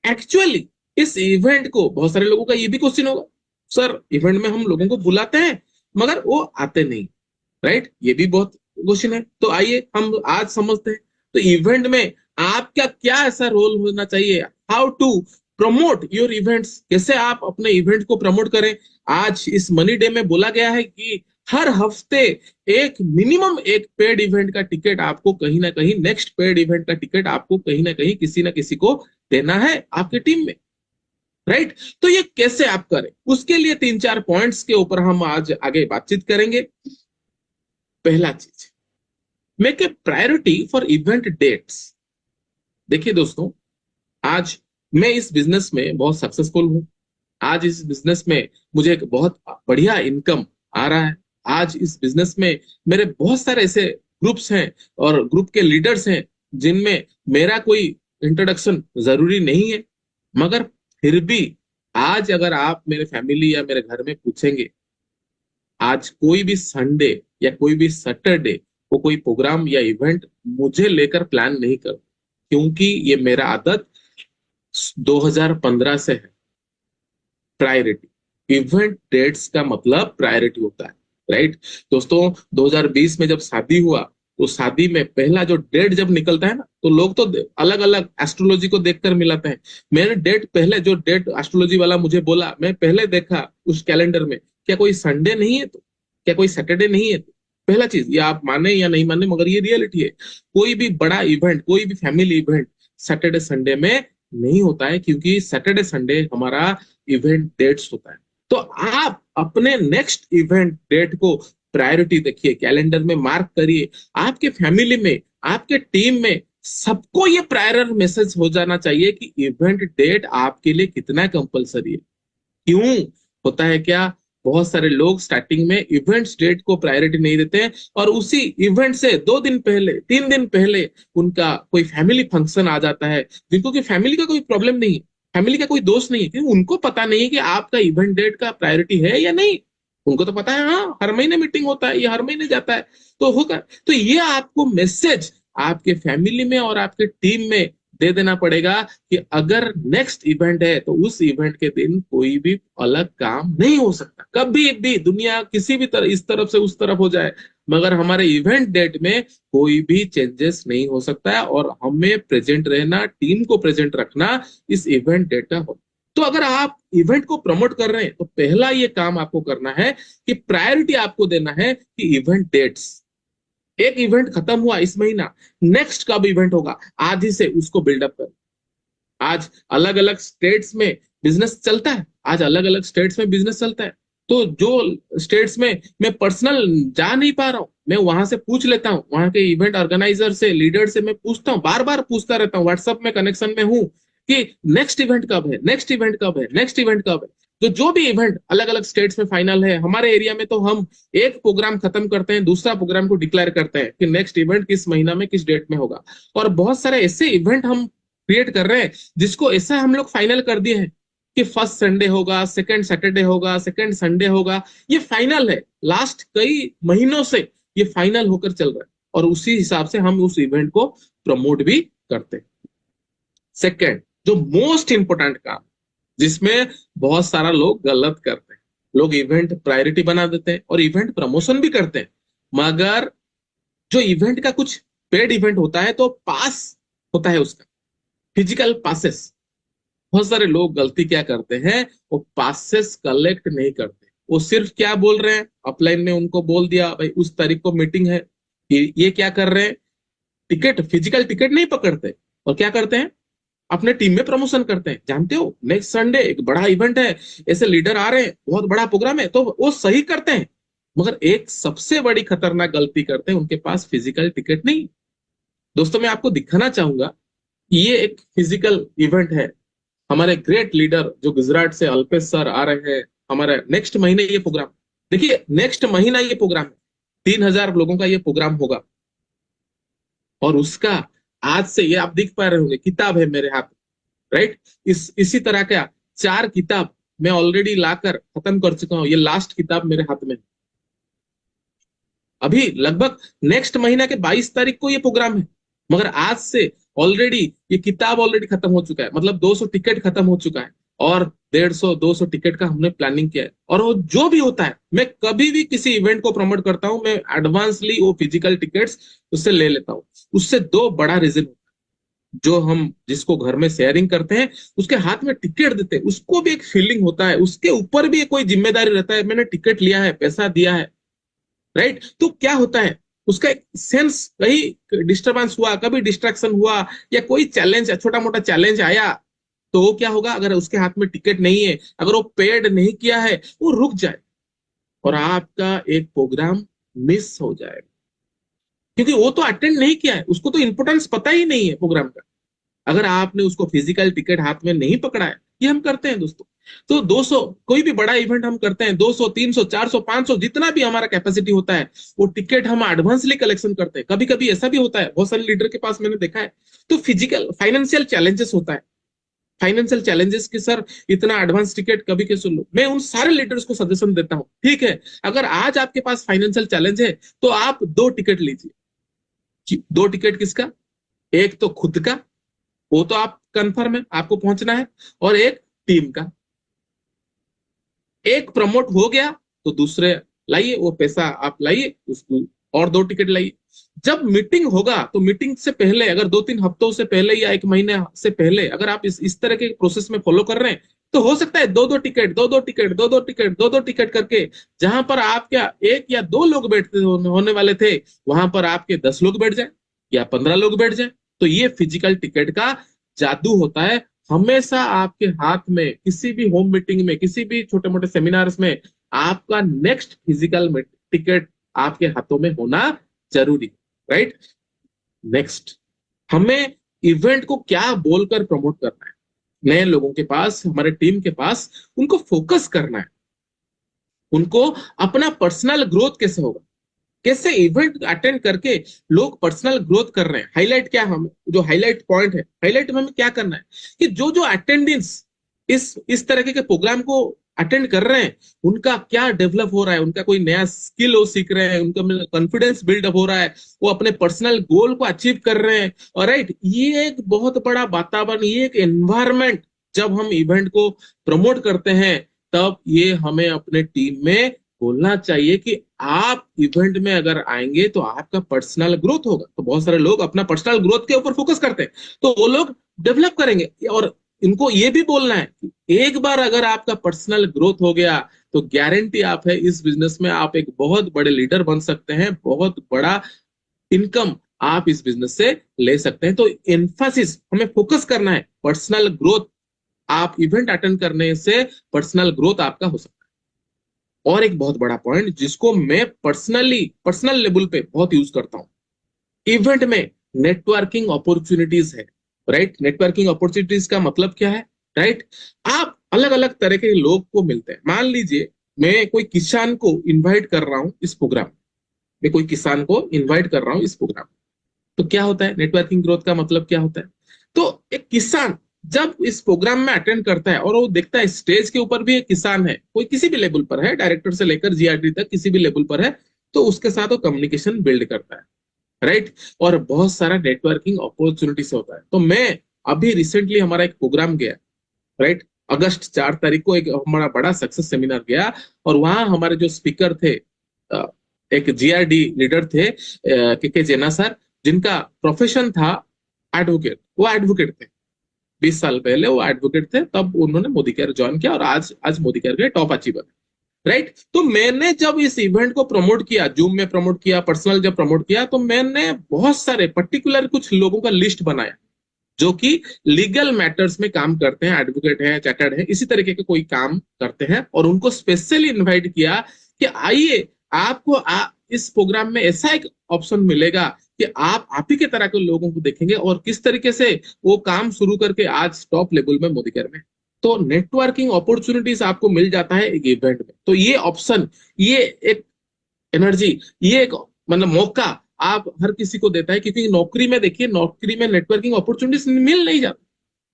एक्चुअली इस इवेंट को, बहुत सारे लोगों का ये भी क्वेश्चन होगा, सर इवेंट में हम लोगों को बुलाते हैं मगर वो आते नहीं, राइट। ये भी बहुत क्वेश्चन है। तो आइए हम आज समझते हैं, तो इवेंट में आपका क्या ऐसा रोल होना चाहिए, how to promote your events, कैसे आप अपने इवेंट को प्रमोट करें। आज इस मनी डे में बोला गया है कि हर हफ्ते एक मिनिमम एक पेड इवेंट का टिकट आपको कहीं ना कहीं, नेक्स्ट पेड इवेंट का टिकट आपको कहीं ना कहीं किसी ना किसी को देना है आपके टीम में, राइट। तो ये कैसे आप करें, उसके लिए 3-4 पॉइंट्स के ऊपर हम आज आगे बातचीत करेंगे। पहला चीज, make a priority for event dates. देखिए दोस्तों, आज मैं इस बिजनेस में बहुत सक्सेसफुल हूं, आज इस बिजनेस में मुझे एक बहुत बढ़िया इनकम आ रहा है, आज इस बिजनेस में मेरे बहुत सारे ऐसे ग्रुप्स हैं और ग्रुप के लीडर्स हैं जिनमें मेरा कोई इंट्रोडक्शन जरूरी नहीं है, मगर फिर भी आज अगर आप मेरे फैमिली या मेरे घर में पूछेंगे, आज कोई भी संडे या कोई भी सैटरडे को कोई प्रोग्राम या इवेंट मुझे लेकर प्लान नहीं कर, क्योंकि ये मेरा आदत 2015 से है, प्रायोरिटी, इवेंट डेट्स का मतलब प्रायोरिटी होता है, राइट। दोस्तों 2020 में जब शादी हुआ तो शादी में पहला जो डेट जब निकलता है ना, तो लोग तो अलग अलग एस्ट्रोलॉजी को देखकर मिलाते हैं। मैंने डेट पहले जो डेट एस्ट्रोलॉजी वाला मुझे बोला, मैं पहले देखा उस कैलेंडर में, क्या कोई संडे नहीं है, तो क्या कोई सैटरडे नहीं है। तो पहला चीज, ये आप माने या नहीं माने मगर ये रियलिटी है, कोई भी बड़ा इवेंट, कोई भी फैमिली इवेंट सैटरडे संडे में नहीं होता है, क्योंकि सैटरडे संडे हमारा इवेंट डेट्स होता है। तो आप अपने नेक्स्ट इवेंट डेट को प्रायोरिटी देखिए, कैलेंडर में मार्क करिए। आपके फैमिली में, आपके टीम में सबको ये प्रायर मैसेज हो जाना चाहिए कि इवेंट डेट आपके लिए कितना कंपलसरी है। क्यों होता है क्या, बहुत सारे लोग स्टार्टिंग में इवेंट्स डेट को प्रायोरिटी नहीं देते हैं, और उसी इवेंट से 2 दिन पहले, 3 दिन पहले उनका कोई फैमिली फंक्शन आ जाता है, जिनको कि फैमिली का कोई प्रॉब्लम नहीं है, फैमिली का कोई दोष नहीं है, क्योंकि उनको पता नहीं है कि आपका इवेंट डेट का प्रायोरिटी है या नहीं। उनको तो पता है हाँ हर महीने मीटिंग होता है, ये हर महीने जाता है, तो होगा। तो ये आपको मैसेज आपके फैमिली में और आपके टीम में दे देना पड़ेगा कि अगर नेक्स्ट इवेंट है तो उस इवेंट के दिन कोई भी अलग काम नहीं हो सकता। कभी भी दुनिया किसी भी तरह, इस तरफ से उस तरफ हो जाए, मगर हमारे इवेंट डेट में कोई भी चेंजेस नहीं हो सकता है, और हमें प्रेजेंट रहना, टीम को प्रेजेंट रखना इस इवेंट डेट का हो। तो अगर आप इवेंट को प्रमोट कर रहे हैं तो पहला ये काम आपको करना है कि प्रायोरिटी आपको देना है कि इवेंट डेट्स। एक इवेंट खत्म हुआ इस महीना, नेक्स्ट कब इवेंट होगा, आज ही से उसको बिल्डअप कर। आज अलग अलग स्टेट्स में बिजनेस चलता है, आज अलग अलग स्टेट्स में बिजनेस चलता है, तो जो स्टेट्स में मैं पर्सनल जा नहीं पा रहा हूं, मैं वहां से पूछ लेता हूं, वहां के इवेंट ऑर्गेनाइजर से, लीडर से मैं पूछता हूं, बार बार पूछता रहता हूं, व्हाट्सएप में कनेक्शन में हूं कि नेक्स्ट इवेंट कब है, नेक्स्ट इवेंट कब है, नेक्स्ट इवेंट कब है। तो जो भी इवेंट अलग अलग स्टेट्स में फाइनल है, हमारे एरिया में तो हम एक प्रोग्राम खत्म करते हैं, दूसरा प्रोग्राम को डिक्लेयर करते हैं कि नेक्स्ट इवेंट किस महीना में किस डेट में होगा। और बहुत सारे ऐसे इवेंट हम क्रिएट कर रहे हैं जिसको ऐसा हम लोग फाइनल कर दिए हैं कि फर्स्ट संडे होगा, सेकंड सैटरडे होगा, सेकंड संडे होगा। ये फाइनल है, लास्ट कई महीनों से ये फाइनल होकर चल रहा है, और उसी हिसाब से हम उस इवेंट को प्रमोट भी करते हैं। सेकंड, जो मोस्ट इंपोर्टेंट काम जिसमें बहुत सारा लोग गलत करते हैं, लोग इवेंट प्रायोरिटी बना देते हैं और इवेंट प्रमोशन भी करते हैं, मगर जो इवेंट का कुछ पेड इवेंट होता है तो पास होता है उसका, फिजिकल पासेस। बहुत सारे लोग गलती क्या करते हैं, वो पासेस कलेक्ट नहीं करते, वो सिर्फ क्या बोल रहे हैं, अपलाइन में उनको बोल दिया भाई उस तारीख को मीटिंग है, ये क्या कर रहे हैं, टिकट, फिजिकल टिकट नहीं पकड़ते, और क्या करते हैं, अपने टीम में प्रमोशन करते हैं। जानते हो नेक्स्ट संडे एक बड़ा इवेंट है, ऐसे लीडर आ रहे हैं, बहुत बड़ा प्रोग्राम है, तो वो सही करते हैं, मगर एक सबसे बड़ी खतरनाक गलती करते हैं, उनके पास फिजिकल टिकट नहीं। दोस्तों मैं आपको दिखाना चाहूंगा, ये एक फिजिकल इवेंट है, हमारे ग्रेट लीडर जो गुजरात से अल्पेश सर आ रहे हैं, हमारे नेक्स्ट महीने ये प्रोग्राम, देखिए नेक्स्ट महीना ये प्रोग्राम है, 3000 लोगों का ये प्रोग्राम होगा, और उसका आज से, ये आप दिख पा रहे होंगे, किताब है मेरे हाथ में, राइट। इसी तरह का 4 किताब मैं ऑलरेडी लाकर खत्म कर चुका हूं, ये लास्ट किताब मेरे हाथ में। अभी लगभग नेक्स्ट महीना के 22 तारीख को ये प्रोग्राम है, मगर आज से ऑलरेडी ये किताब ऑलरेडी खत्म हो चुका है, मतलब 200 टिकट खत्म हो चुका है, और 150-200 टिकट का हमने प्लानिंग किया है। और वो जो भी होता है, मैं कभी भी किसी इवेंट को प्रमोट करता हूं, मैं एडवांसली वो फिजिकल टिकट्स उससे ले लेता हूं। उससे 2 बड़ा रीजन होता है, जो हम जिसको घर में शेयरिंग करते हैं उसके हाथ में टिकट देते हैं, उसको भी एक फीलिंग होता है, उसके ऊपर भी कोई जिम्मेदारी रहता है, मैंने टिकट लिया है, पैसा दिया है, राइट। तो क्या होता है, उसका एक सेंस, कहीं डिस्टरबेंस हुआ, कभी डिस्ट्रैक्शन हुआ, या कोई चैलेंज, छोटा मोटा चैलेंज आया, तो वो क्या होगा, अगर उसके हाथ में टिकट नहीं है, अगर वो पेड नहीं किया है, वो रुक जाए और आपका एक प्रोग्राम मिस हो जाएगा, क्योंकि वो तो अटेंड नहीं किया है, उसको तो इंपोर्टेंस पता ही नहीं है प्रोग्राम का, अगर आपने उसको फिजिकल टिकट हाथ में नहीं पकड़ा है। ये हम करते हैं दोस्तों। तो 200 कोई भी बड़ा इवेंट हम करते हैं, 200, 300, 400, 500 जितना भी हमारा कैपेसिटी होता है, वो टिकट हम एडवांसली कलेक्शन करते हैं। कभी कभी ऐसा भी होता है, बहुत सारे लीडर के पास मैंने देखा है, तो फिजिकल फाइनेंशियल चैलेंजेस होता है, फाइनेंशियल चैलेंजेस की सर इतना एडवांस टिकट कभी कैसे लो। मैं उन सारे लीडर्स को सजेशन देता हूं, ठीक है अगर आज आपके पास फाइनेंशियल चैलेंज है तो आप 2 टिकट लीजिए। 2 टिकट किसका, एक तो खुद का, वो तो आप कंफर्म है आपको पहुंचना है, और एक टीम का। एक प्रमोट हो गया तो दूसरे लाइए, वो पैसा आप लाइए, उसको और 2 टिकट लाइए। जब मीटिंग होगा तो मीटिंग से पहले, अगर 2-3 हफ्तों से पहले या 1 महीने से पहले अगर आप इस तरह के प्रोसेस में फॉलो कर रहे हैं, तो हो सकता है 2-2 टिकट, 2-2 टिकट, 2-2 टिकट, 2-2 टिकट करके, जहां पर आप क्या 1 या 2 लोग बैठते होने वाले थे, वहां पर आपके 10 लोग बैठ जाए या 15 लोग बैठ जाए। तो ये फिजिकल टिकट का जादू होता है। हमेशा आपके हाथ में, किसी भी होम मीटिंग में, किसी भी छोटे मोटे सेमिनार्स में, आपका नेक्स्ट फिजिकल टिकट आपके हाथों में होना जरूरी, राइट। नेक्स्ट, हमें इवेंट को क्या बोलकर प्रमोट करना है, नए लोगों के पास, हमारे टीम के पास, उनको फोकस करना है। उनको अपना पर्सनल ग्रोथ कैसे होगा, कैसे इवेंट अटेंड करके लोग पर्सनल ग्रोथ कर रहे हैं, हाईलाइट क्या, हम जो हाईलाइट पॉइंट है, हाईलाइट में हमें क्या करना है कि जो जो अटेंडेंस इस तरह के प्रोग्राम को अटेंड कर रहे हैं, उनका क्या डेवलप हो रहा है, उनका कोई नया स्किल वो सीख रहे हैं, उनका कॉन्फिडेंस बिल्डअप हो रहा है, वो अपने पर्सनल गोल को अचीव कर रहे हैं। और राइट, ये एक बहुत बड़ा वातावरण, ये एक एनवायरमेंट, जब हम इवेंट को प्रमोट करते हैं तब ये हमें अपने टीम में बोलना चाहिए कि आप इवेंट में अगर आएंगे तो आपका पर्सनल ग्रोथ होगा। तो बहुत सारे लोग अपना पर्सनल ग्रोथ के ऊपर फोकस करते हैं, तो वो लोग डेवलप करेंगे। और इनको ये भी बोलना है कि एक बार अगर आपका पर्सनल ग्रोथ हो गया तो गारंटी आप है इस बिजनेस में आप एक बहुत बड़े लीडर बन सकते हैं, बहुत बड़ा इनकम आप इस बिजनेस से ले सकते हैं। तो एम्फासिस हमें फोकस करना है पर्सनल ग्रोथ। आप इवेंट अटेंड करने से पर्सनल ग्रोथ आपका हो सकता है। और एक बहुत बड़ा पॉइंट जिसको मैं पर्सनल लेवल पे बहुत यूज करता हूं, इवेंट में नेटवर्किंग अपॉर्चुनिटीज है, राइट। नेटवर्किंग अपॉर्चुनिटीज का मतलब क्या है, राइट। आप अलग अलग तरह के लोग को मिलते हैं। मान लीजिए मैं कोई किसान को इनवाइट कर रहा हूं इस प्रोग्राम, मैं कोई किसान को इनवाइट कर रहा हूं इस प्रोग्राम, तो क्या होता है, नेटवर्किंग ग्रोथ का मतलब क्या होता है। तो एक किसान जब इस प्रोग्राम में अटेंड करता है और वो देखता है स्टेज के ऊपर भी एक किसान है, कोई किसी भी लेवल पर है, डायरेक्टर से लेकर जीआरडी तक किसी भी लेवल पर है, तो उसके साथ वो कम्युनिकेशन बिल्ड करता है, राइट। और बहुत सारा नेटवर्किंग अपॉर्चुनिटी से होता है। तो मैं अभी रिसेंटली हमारा एक प्रोग्राम गया, राइट, अगस्त 4 तारीख को एक हमारा बड़ा सक्सेस सेमिनार गया, और वहां हमारे जो स्पीकर थे, एक जीआरडी लीडर थे के जेना सर, जिनका प्रोफेशन था एडवोकेट। वो एडवोकेट थे, 20 साल पहले वो एडवोकेट थे, तब उन्होंने मोदी केयर ज्वाइन किया और आज मोदी केयर के टॉप अचीवर, राइट। तो मैंने जब इस इवेंट को प्रमोट किया, जूम में प्रमोट किया, पर्सनल जब प्रमोट किया, तो मैंने बहुत सारे पर्टिकुलर कुछ लोगों का लिस्ट बनाया जो कि लीगल मैटर्स में काम करते हैं, एडवोकेट है, चार्टर्ड है, इसी तरीके के कोई काम करते हैं, और उनको स्पेशली इनवाइट किया कि आइए, आपको इस प्रोग्राम में ऐसा एक ऑप्शन मिलेगा कि आप ही के तरह के लोगों को देखेंगे और किस तरीके से वो काम शुरू करके आज टॉप लेवल में मोदी केयर में। तो नेटवर्किंग अपॉर्चुनिटीज आपको मिल जाता है एक इवेंट में। तो ये ऑप्शन, ये एक एनर्जी, ये एक मतलब मौका आप हर किसी को देता है, क्योंकि नौकरी में देखिए, नौकरी में नेटवर्किंग अपॉर्चुनिटीज मिल नहीं जाती।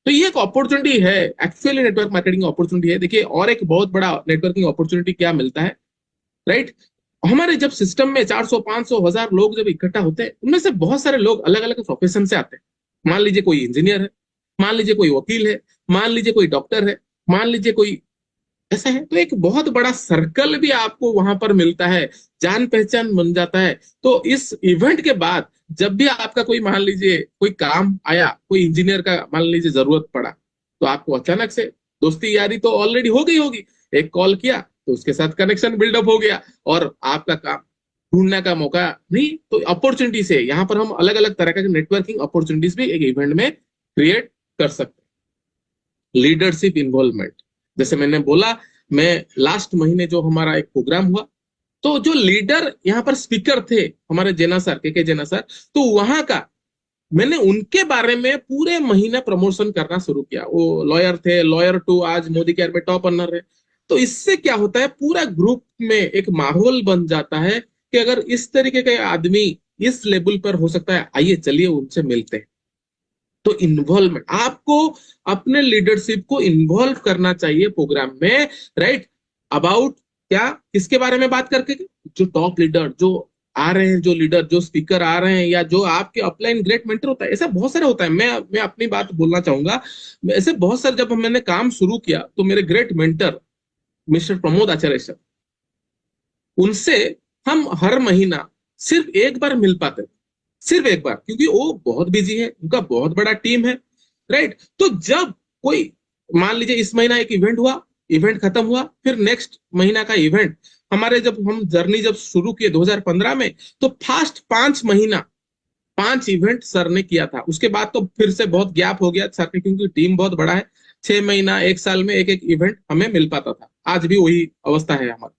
तो ये एक अपॉर्चुनिटी है, एक्चुअली नेटवर्क मार्केटिंग अपॉर्चुनिटी है। देखिए, और एक बहुत बड़ा नेटवर्किंग अपॉर्चुनिटी क्या मिलता है, राइट। हमारे जब सिस्टम में 400, 500, 1000 लोग जब इकट्ठा होते हैं, उनमें से बहुत सारे लोग अलग अलग प्रोफेशन से आते हैं। मान लीजिए कोई इंजीनियर है, मान लीजिए कोई वकील है, मान लीजिए कोई डॉक्टर है, मान लीजिए कोई ऐसा है। तो एक बहुत बड़ा सर्कल भी आपको वहां पर मिलता है, जान पहचान बन जाता है। तो इस इवेंट के बाद जब भी आपका कोई, मान लीजिए कोई काम आया, कोई इंजीनियर का मान लीजिए जरूरत पड़ा, तो आपको अचानक से दोस्ती यारी तो ऑलरेडी हो गई होगी, एक कॉल किया तो उसके साथ कनेक्शन बिल्डअप हो गया और आपका काम ढूंढने का मौका नहीं। तो अपॉर्चुनिटी से यहाँ पर हम अलग अलग तरह का नेटवर्किंग अपॉर्चुनिटीज भी एक इवेंट में क्रिएट कर सकते हैं। लीडरशिप इन्वॉल्वमेंट, जैसे मैंने बोला, मैं लास्ट महीने जो हमारा एक प्रोग्राम हुआ, तो जो लीडर यहाँ पर स्पीकर थे हमारे जेना सर, के जेना सर, तो वहां का मैंने उनके बारे में पूरे महीने प्रमोशन करना शुरू किया। वो लॉयर थे, लॉयर टू आज मोदी केयर में टॉप अर्नर है। तो इससे क्या होता है, पूरा ग्रुप में एक माहौल बन जाता है कि अगर इस तरीके के आदमी इस लेवल पर हो सकता है, आइए चलिए उनसे मिलते हैं। तो इन्वॉल्वमेंट, आपको अपने लीडरशिप को इन्वॉल्व करना चाहिए प्रोग्राम में, राइट। अबाउट क्या, किसके बारे में बात करके, जो टॉप लीडर जो आ रहे हैं, जो लीडर, जो स्पीकर आ रहे हैं, या जो आपके अपलाइन ग्रेट मेंटर होता है, ऐसा बहुत सारा होता है। मैं अपनी बात बोलना चाहूंगा, ऐसे बहुत सारे, जब मैंने काम शुरू किया तो मेरे ग्रेट मेंटर, मिस्टर प्रमोद आचार्य सर, उनसे हम हर महीना सिर्फ एक बार मिल पाते थे, सिर्फ एक बार, क्योंकि वो बहुत बिजी है, उनका बहुत बड़ा टीम है, राइट। तो जब कोई, मान लीजिए इस महीना एक इवेंट हुआ, इवेंट खत्म हुआ, फिर नेक्स्ट महीना का इवेंट, हमारे जब हम जर्नी जब शुरू किए 2015 में, तो फास्ट 5 महीना 5 इवेंट सर ने किया था। उसके बाद तो फिर से बहुत गैप हो गया सर के, क्योंकि टीम बहुत बड़ा है, 6 महीना 1 साल में एक एक इवेंट हमें मिल पाता था। आज भी वही अवस्था है हमारी।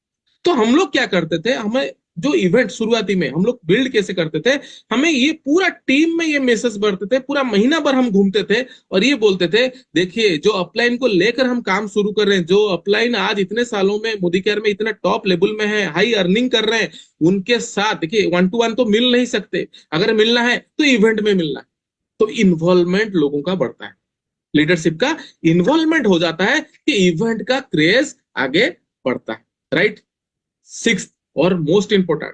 तो हम लोग क्या करते थे, हमें जो इवेंट शुरुआती में हम लोग बिल्ड कैसे करते थे, हमें ये पूरा टीम में ये मैसेज बढ़ते थे, पूरा महीना भर हम घूमते थे और ये बोलते थे, देखिए जो अपलाइन को लेकर हम काम शुरू कर रहे हैं, जो अपलाइन आज इतने सालों में मोदी केयर में इतना टॉप लेवल में है, हाई अर्निंग कर रहे हैं, उनके साथ देखिए 1 to 1 तो मिल नहीं सकते, अगर मिलना है तो इवेंट में मिलना है। तो इन्वॉल्वमेंट लोगों का बढ़ता है, लीडरशिप का इन्वॉल्वमेंट हो जाता है कि इवेंट का क्रेज आगे बढ़ता है, राइट। 6th और मोस्ट इंपोर्टेंट,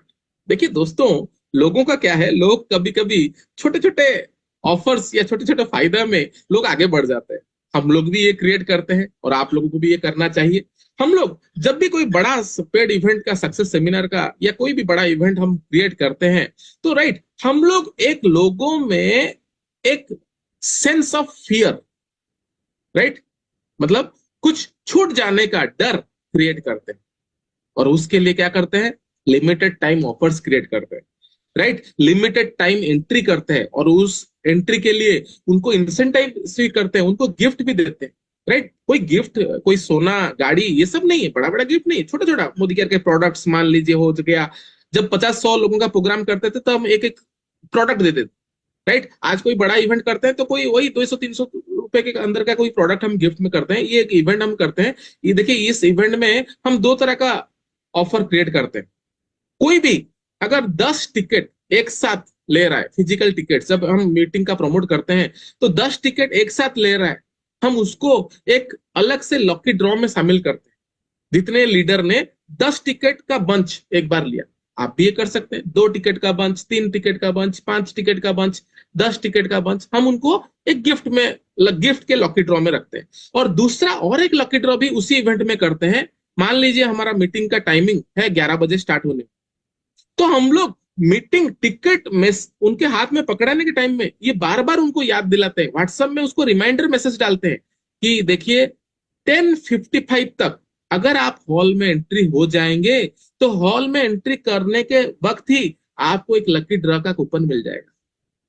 देखिए दोस्तों, लोगों का क्या है, लोग कभी कभी छोटे छोटे ऑफर्स या छोटे छोटे फायदा में लोग आगे बढ़ जाते हैं। हम लोग भी ये क्रिएट करते हैं और आप लोगों को भी ये करना चाहिए। हम लोग जब भी कोई बड़ा पेड इवेंट का, सक्सेस सेमिनार का या कोई भी बड़ा इवेंट हम क्रिएट करते हैं, तो राइट, हम लोग एक लोगों में एक सेंस ऑफ फियर, राइट, मतलब कुछ छूट जाने का डर क्रिएट करते हैं, और उसके लिए क्या करते हैं, लिमिटेड टाइम ऑफर्स क्रिएट करते हैं, राइट, लिमिटेड टाइम एंट्री करते हैं, और उस एंट्री के लिए उनको इंसेंटिव करते हैं, उनको गिफ्ट भी देते हैं, राइट। कोई गिफ्ट, कोई सोना, गाड़ी, ये सब नहीं है, बड़ा बड़ा गिफ्ट नहीं, छोटा छोटा मोदी केयर के प्रोडक्ट्स मान लीजिए हो गया। जब 50-100 लोगों का प्रोग्राम करते थे तो हम एक एक प्रोडक्ट देते थे, राइट। आज कोई बड़ा इवेंट करते हैं तो कोई वही 200-300 रुपए के अंदर का कोई प्रोडक्ट हम गिफ्ट में करते हैं। ये एक इवेंट हम करते हैं, ये देखिए, इस इवेंट में हम 2 तरह का ऑफर क्रिएट करते हैं। कोई भी अगर 10 टिकट एक साथ ले रहा है, फिजिकल टिकट, जब हम मीटिंग का प्रमोट करते हैं तो 10 टिकट एक साथ ले रहा है, हम उसको एक अलग से लकी ड्रॉ में शामिल करते हैं। जितने लीडर ने 10 टिकट का बंच एक बार लिया, आप भी ये कर सकते हैं, 2 टिकट का बंच, 3 टिकट का बंच, 5 टिकट का बंच, 10 टिकट का बंच, हम उनको एक गिफ्ट में, गिफ्ट के लकी ड्रॉ में रखते हैं। और दूसरा और एक लकी ड्रॉ भी उसी इवेंट में करते हैं। मान लीजिए हमारा मीटिंग का टाइमिंग है 11 बजे स्टार्ट होने, तो हम लोग मीटिंग टिकट में उनके हाथ में पकड़ाने के टाइम में ये बार बार उनको याद दिलाते हैं, व्हाट्सएप में उसको रिमाइंडर मैसेज डालते हैं कि देखिए 10:55 तक अगर आप हॉल में एंट्री हो जाएंगे तो हॉल में एंट्री करने के वक्त ही आपको एक लकी ड्रॉ का कूपन मिल जाएगा।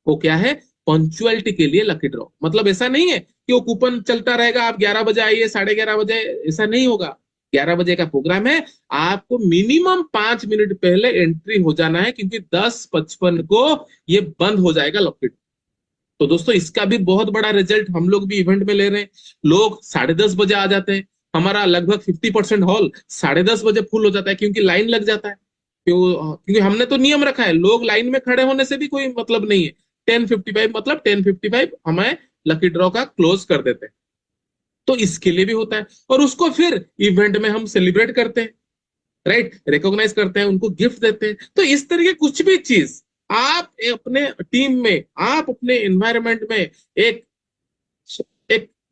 वो क्या है, पंक्चुअलिटी के लिए लकी ड्रॉ। मतलब ऐसा नहीं है कि वो कूपन चलता रहेगा, आप 11 बजे आइए, 11:30 बजे, ऐसा नहीं होगा। 11 बजे का प्रोग्राम है, आपको मिनिमम 5 मिनट पहले एंट्री हो जाना है, क्योंकि 10:55 को ये बंद हो जाएगा लॉकडाउन। तो दोस्तों, इसका भी बहुत बड़ा रिजल्ट हम लोग भी इवेंट में ले रहे हैं। लोग 10:30 बजे आ जाते हैं, हमारा लगभग 50% हॉल 10:30 बजे फुल हो जाता है, क्योंकि लाइन लग जाता है। क्योंकि हमने तो नियम रखा है, लोग लाइन में खड़े होने से भी कोई मतलब नहीं है। 10:55 मतलब 10:55 हमें लकी ड्रॉ का क्लोज कर देते हैं। तो इसके लिए भी होता है, और उसको फिर इवेंट में हम सेलिब्रेट करते हैं, राइट, रिकॉग्नाइज करते हैं, उनको गिफ्ट देते हैं। तो इस तरह की कुछ भी चीज आप अपने टीम में, आप अपने एनवायरनमेंट में एक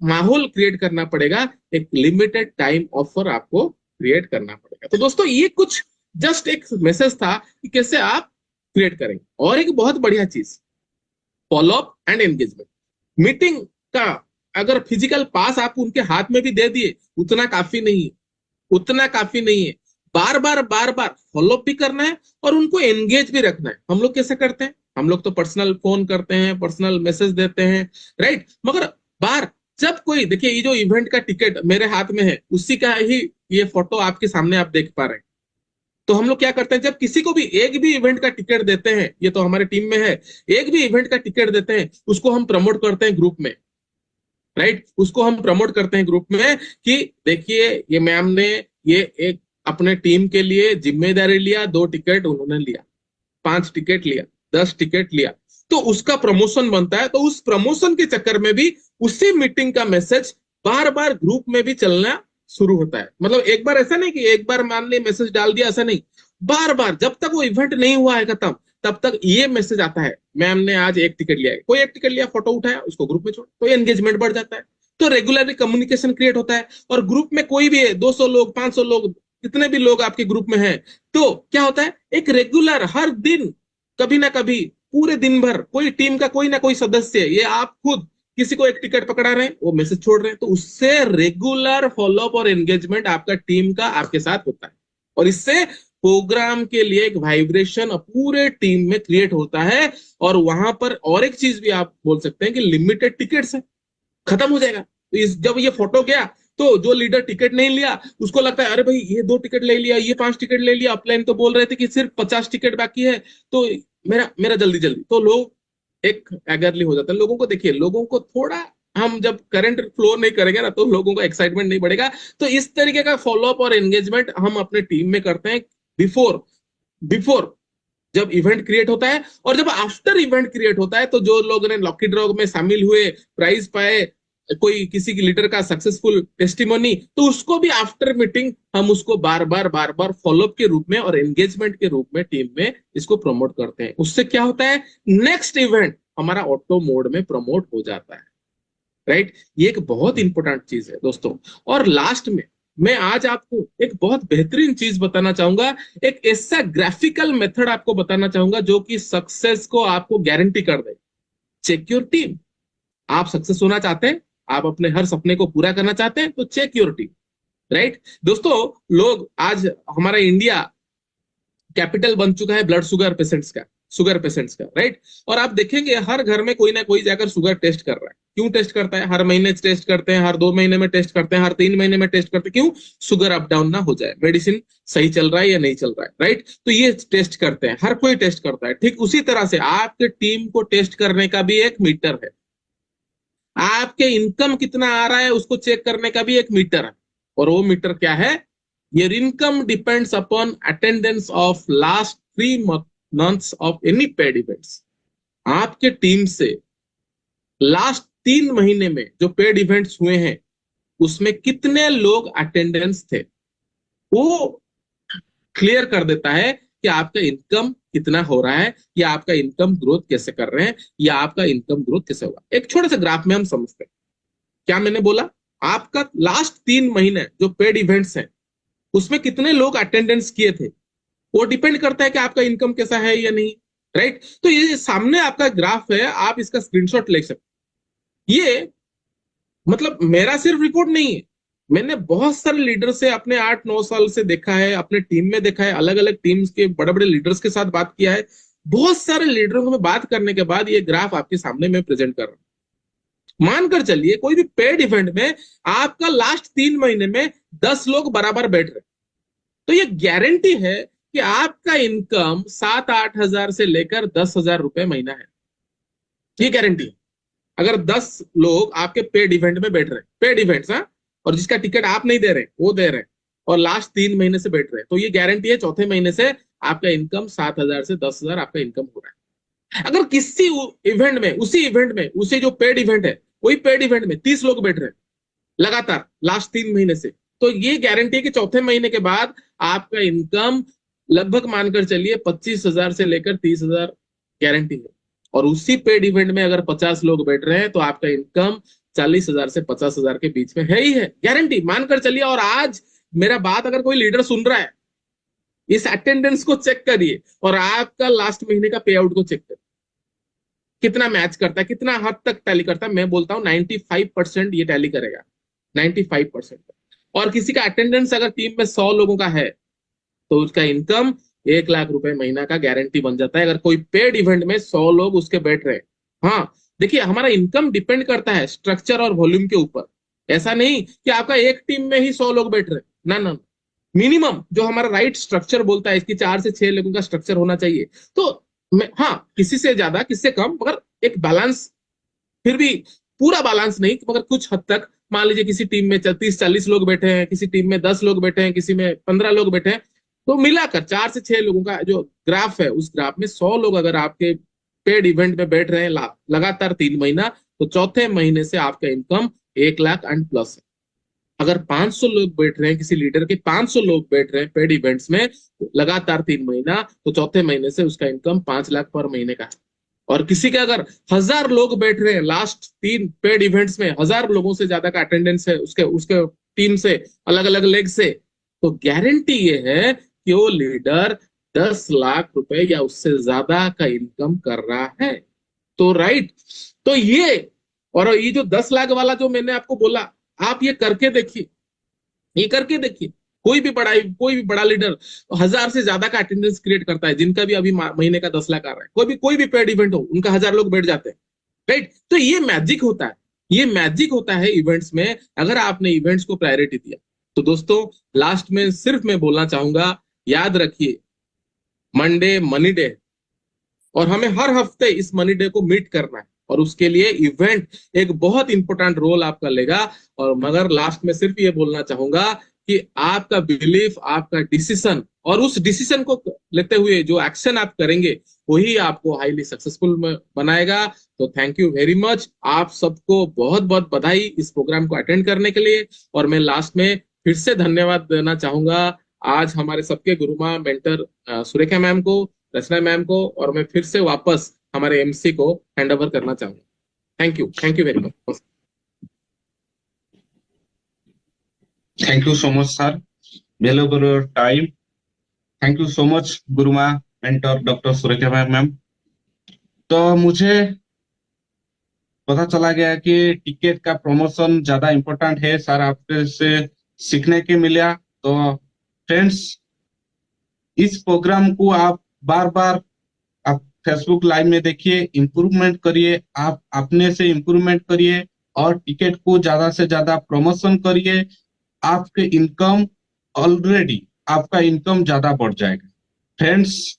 माहौल क्रिएट करना पड़ेगा, एक लिमिटेड टाइम ऑफर आपको क्रिएट करना पड़ेगा। तो दोस्तों, ये कुछ जस्ट एक मैसेज था कि कैसे आप क्रिएट करेंगे। और एक बहुत बढ़िया चीज, फॉलोअप एंड एंगेजमेंट। मीटिंग का अगर फिजिकल पास आप उनके हाथ में भी दे दिए, उतना काफी नहीं है, उतना काफी नहीं है। बार बार फॉलोअप भी करना है और उनको एंगेज भी रखना है। हम लोग कैसे करते हैं, हम लोग तो पर्सनल फोन करते हैं, पर्सनल मैसेज देते हैं, राइट। मगर बार जब कोई, देखिए ये जो इवेंट का टिकट मेरे हाथ में है, उसी का ही ये फोटो आपके सामने आप देख पा रहे हैं। तो हम लोग क्या करते हैं, जब किसी को भी एक भी इवेंट का टिकट देते हैं, ये तो हमारे टीम में है, एक भी इवेंट का टिकट देते हैं, उसको हम प्रमोट करते हैं ग्रुप में, राइट। उसको हम प्रमोट करते हैं ग्रुप में कि देखिए ये मैम ने ये एक अपने टीम के लिए जिम्मेदारी लिया, 2 टिकट उन्होंने लिया, 5 टिकट लिया, 10 टिकट लिया, तो उसका प्रमोशन बनता है। तो उस प्रमोशन के चक्कर में भी उसी मीटिंग का मैसेज बार बार ग्रुप में भी चलना शुरू होता है। मतलब एक बार ऐसा नहीं कि एक बार मान ली मैसेज डाल दिया, ऐसा नहीं, बार बार जब तक वो इवेंट नहीं हुआ है खत्म, तब तक ये मैसेज आता है, मैम ने आज 1 टिकट लिया है, कोई 1 टिकट लिया, फोटो उठाया, उसको ग्रुप में छोड़, तो एंगेजमेंट बढ़ जाता है। तो रेगुलरली कम्युनिकेशन क्रिएट होता है। और ग्रुप में कोई भी है, 200 लोग, 500 लोग, कितने भी लोग आपके ग्रुप में हैं, तो क्या होता है, एक रेगुलर हर दिन कभी ना कभी पूरे दिन भर कोई टीम का कोई ना कोई सदस्य, ये आप खुद किसी को एक टिकट पकड़ा रहे हैं, वो मैसेज छोड़ रहे हैं, तो उससे रेगुलर फॉलोअप और एंगेजमेंट आपका टीम का आपके साथ होता है। और इससे प्रोग्राम के लिए एक वाइब्रेशन पूरे टीम में क्रिएट होता है। और वहां पर और एक चीज भी आप बोल सकते हैं कि लिमिटेड टिकट्स है, खत्म हो जाएगा। तो जब ये फोटो गया तो जो लीडर टिकट नहीं लिया उसको लगता है अरे भाई ये 2 टिकट ले लिया, ये 5 टिकट ले लिया, अपलाइन तो बोल रहे थे कि सिर्फ 50 टिकट बाकी है, तो मेरा मेरा जल्दी जल्दी, तो लोग एक एगरली हो जाता है। लोगों को देखिए, लोगों को थोड़ा, हम जब करंट फ्लो नहीं करेंगे ना तो लोगों को एक्साइटमेंट नहीं बढ़ेगा। तो इस तरीके का फॉलोअप और एंगेजमेंट हम अपने टीम में करते हैं बिफोर बिफोर जब इवेंट क्रिएट होता है। और जब आफ्टर इवेंट क्रिएट होता है तो जो लोग ने लकी ड्रॉ में शामिल हुए, प्राइज पाए, कोई किसी की लीडर का सक्सेसफुल टेस्टिमोनी, तो उसको भी आफ्टर मीटिंग हम उसको बार बार फॉलोअप के रूप में और एंगेजमेंट के रूप में टीम में इसको प्रमोट करते हैं। उससे क्या होता है, नेक्स्ट इवेंट हमारा ऑटो मोड में प्रमोट हो जाता है, राइट। ये एक बहुत इंपॉर्टेंट चीज है दोस्तों। और लास्ट में मैं आज आपको एक बहुत बेहतरीन चीज बताना चाहूंगा, एक ऐसा ग्राफिकल मेथड आपको बताना चाहूंगा जो कि सक्सेस को आपको गारंटी कर दे। Check your team. आप सक्सेस होना चाहते हैं, आप अपने हर सपने को पूरा करना चाहते हैं, तो चेक योर टीम, राइट। दोस्तों, लोग आज हमारा इंडिया कैपिटल बन चुका है ब्लड शुगर पेशेंट्स का, राइट। और आप देखेंगे हर घर में कोई ना कोई जाकर शुगर टेस्ट कर रहा है। क्यों टेस्ट करता है? हर महीने टेस्ट करते हैं, हर 2 महीने में टेस्ट करते हैं, हर 3 महीने में टेस्ट करते हैं। क्यों? शुगर अप डाउन ना हो जाए, मेडिसिन सही चल रहा है या नहीं चल रहा है, राइट। तो ये टेस्ट करते हैं, हर कोई टेस्ट करता है। ठीक उसी तरह से आपके टीम को टेस्ट करने का भी एक मीटर है। आपके इनकम कितना आ रहा है उसको चेक करने का भी एक मीटर है। और वो मीटर क्या है? Your income depends upon attendance of last 3 months of any paid events. आपके टीम से लास्ट 3 महीने में जो पेड इवेंट्स हुए हैं उसमें कितने लोग अटेंडेंस थे, वो क्लियर कर देता है कि आपका इनकम कितना हो रहा है, या आपका इनकम ग्रोथ कैसे कर रहे हैं, या आपका इनकम ग्रोथ कैसे होगा। एक छोटे से ग्राफ में हम समझते हैं। क्या मैंने बोला? आपका लास्ट 3 महीने जो पेड इवेंट्स हैं उसमें कितने लोग अटेंडेंस किए थे, वो डिपेंड करता है कि आपका इनकम कैसा है या नहीं, राइट। तो ये सामने आपका ग्राफ है, आप इसका स्क्रीनशॉट ले सकते। ये मतलब मेरा सिर्फ रिपोर्ट नहीं है, मैंने बहुत सारे लीडर से अपने 8-9 साल से देखा है, अपने टीम में देखा है, अलग अलग टीम्स के बड़े बड़े लीडर्स के साथ बात किया है। बहुत सारे लीडरों को मैं बात करने के बाद ये ग्राफ आपके सामने मैं प्रेजेंट कर रहा हूं। मानकर चलिए कोई भी पेड इवेंट में आपका लास्ट 3 महीने में 10 लोग बराबर बैठ रहे, तो ये गारंटी है कि आपका इनकम 7-8 हजार से लेकर 10,000 रुपए महीना है। ये गारंटी है। अगर 10 लोग आपके पेड इवेंट में बैठ रहे हैं, पेड इवेंट्स, हाँ, और जिसका टिकट आप नहीं दे रहे वो दे रहे हैं, और लास्ट 3 महीने से बैठ रहे हैं, तो ये गारंटी है चौथे महीने से आपका इनकम 7,000 से 10,000 आपका इनकम हो रहा है। अगर किसी इवेंट में, उसी जो पेड इवेंट है, वही पेड इवेंट में 30 लोग बैठ रहे हैं लगातार लास्ट 3 महीने से, तो ये गारंटी है कि चौथे महीने के बाद आपका इनकम लगभग मानकर चलिए 25,000 से लेकर 30,000 गारंटी है। और उसी पेड इवेंट में अगर 50 लोग बैठ रहे हैं तो आपका इनकम 40,000 से 50,000 के बीच में है ही है, गारंटी मानकर चलिए। और आज मेरा बात अगर कोई लीडर सुन रहा है, इस अटेंडेंस को चेक करिए और आपका लास्ट महीने का पे आउट को चेक करिए, कितना मैच करता है, कितना हद तक टैली करता है। मैं बोलता हूं 95% ये टैली करेगा, 95%। और किसी का अटेंडेंस अगर टीम में 100 लोगों का है तो उसका इनकम 1 लाख रुपए महीना का गारंटी बन जाता है, अगर कोई पेड इवेंट में 100 लोग उसके बैठ रहे हैं। हाँ, देखिए हमारा इनकम डिपेंड करता है स्ट्रक्चर और वॉल्यूम के ऊपर। ऐसा नहीं कि आपका एक टीम में ही 100 लोग बैठ रहे हैं, ना। मिनिमम जो हमारा राइट स्ट्रक्चर बोलता है इसकी 4 से 6 लोगों का स्ट्रक्चर होना चाहिए। तो हाँ, किसी से ज्यादा किसी से कम, मगर एक बैलेंस, फिर भी पूरा बैलेंस नहीं, मगर कुछ हद तक। मान लीजिए किसी टीम में 30-40 लोग बैठे हैं, किसी टीम में 10 लोग बैठे हैं, किसी में 15 लोग बैठे हैं, तो मिलाकर 4 से 6 लोगों का जो ग्राफ है, उस ग्राफ में 100 लोग अगर आपके पेड इवेंट में बैठ रहे हैं लगातार 3 महीना, तो चौथे महीने से आपका इनकम 1 लाख एंड प्लस है। अगर 500 लोग बैठ रहे हैं, किसी लीडर के 500 लोग बैठ रहे हैं पेड इवेंट्स में लगातार 3 महीना, तो चौथे महीने से उसका इनकम 5 लाख पर महीने का है। और किसी के अगर 1000 लोग बैठ रहे हैं, लास्ट 3 पेड इवेंट्स में 1000 लोगों से ज्यादा का अटेंडेंस है उसके उसके टीम से, अलग अलग लेग से, तो गारंटी ये है कि वो लीडर 10 लाख रुपए या उससे ज्यादा का इनकम कर रहा है। तो राइट, तो ये, और ये जो 10 लाख वाला जो मैंने आपको बोला, आप ये करके देखिए, ये करके देखिए। कोई भी बड़ा लीडर 1000 से ज्यादा का अटेंडेंस क्रिएट करता है, जिनका भी अभी महीने का 10 लाख आ रहा है, कोई भी पेड इवेंट हो, उनका 1000 लोग बैठ जाते हैं, राइट। तो ये मैजिक होता है, ये मैजिक होता है इवेंट्स में, अगर आपने इवेंट्स को प्रायोरिटी दिया। तो दोस्तों, लास्ट में सिर्फ मैं बोलना चाहूंगा, याद रखिए मंडे मनी डे, और हमें हर हफ्ते इस मनी डे को मीट करना है, और उसके लिए इवेंट एक बहुत इंपॉर्टेंट रोल आपका लेगा। और मगर लास्ट में सिर्फ ये बोलना चाहूंगा कि आपका बिलीफ, आपका डिसीजन, और उस डिसीजन को लेते हुए जो एक्शन आप करेंगे, वही आपको हाईली सक्सेसफुल बनाएगा। तो थैंक यू वेरी मच, आप सबको बहुत बहुत बधाई इस प्रोग्राम को अटेंड करने के लिए। और मैं लास्ट में फिर से धन्यवाद देना चाहूंगा आज हमारे सबके गुरुमा मेंटर सुरेखा मैम को, रचना मैम को, और मैं फिर से वापस हमारे एमसी को हैंड ओवर करना चाहूंगा। Thank you very much.
Thank you so much, sir. Valuable your time. Thank you so much, Gurumaa mentor doctor Surekha ma'am. तो मुझे पता चला गया कि टिकट का प्रमोशन ज्यादा इम्पोर्टेंट है, सर आपके से सीखने के मिला। तो फ्रेंड्स, इस प्रोग्राम को आप बार बार आप फेसबुक लाइव में देखिए, इम्प्रूवमेंट करिए, आप अपने से इम्प्रूवमेंट करिए, और टिकट को ज्यादा से ज्यादा प्रमोशन करिए। आपके इनकम, ऑलरेडी आपका इनकम ज्यादा बढ़ जाएगा। फ्रेंड्स,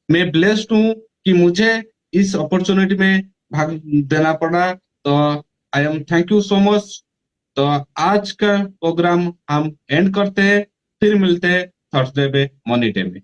मैं ब्लेस्ड हूँ कि मुझे इस अपॉर्चुनिटी में भाग देना पड़ा। तो I am thank you so much. तो आज का प्रोग्राम हम एंड करते हैं, फिर मिलते हैं थर्सडे पे मनी डे में।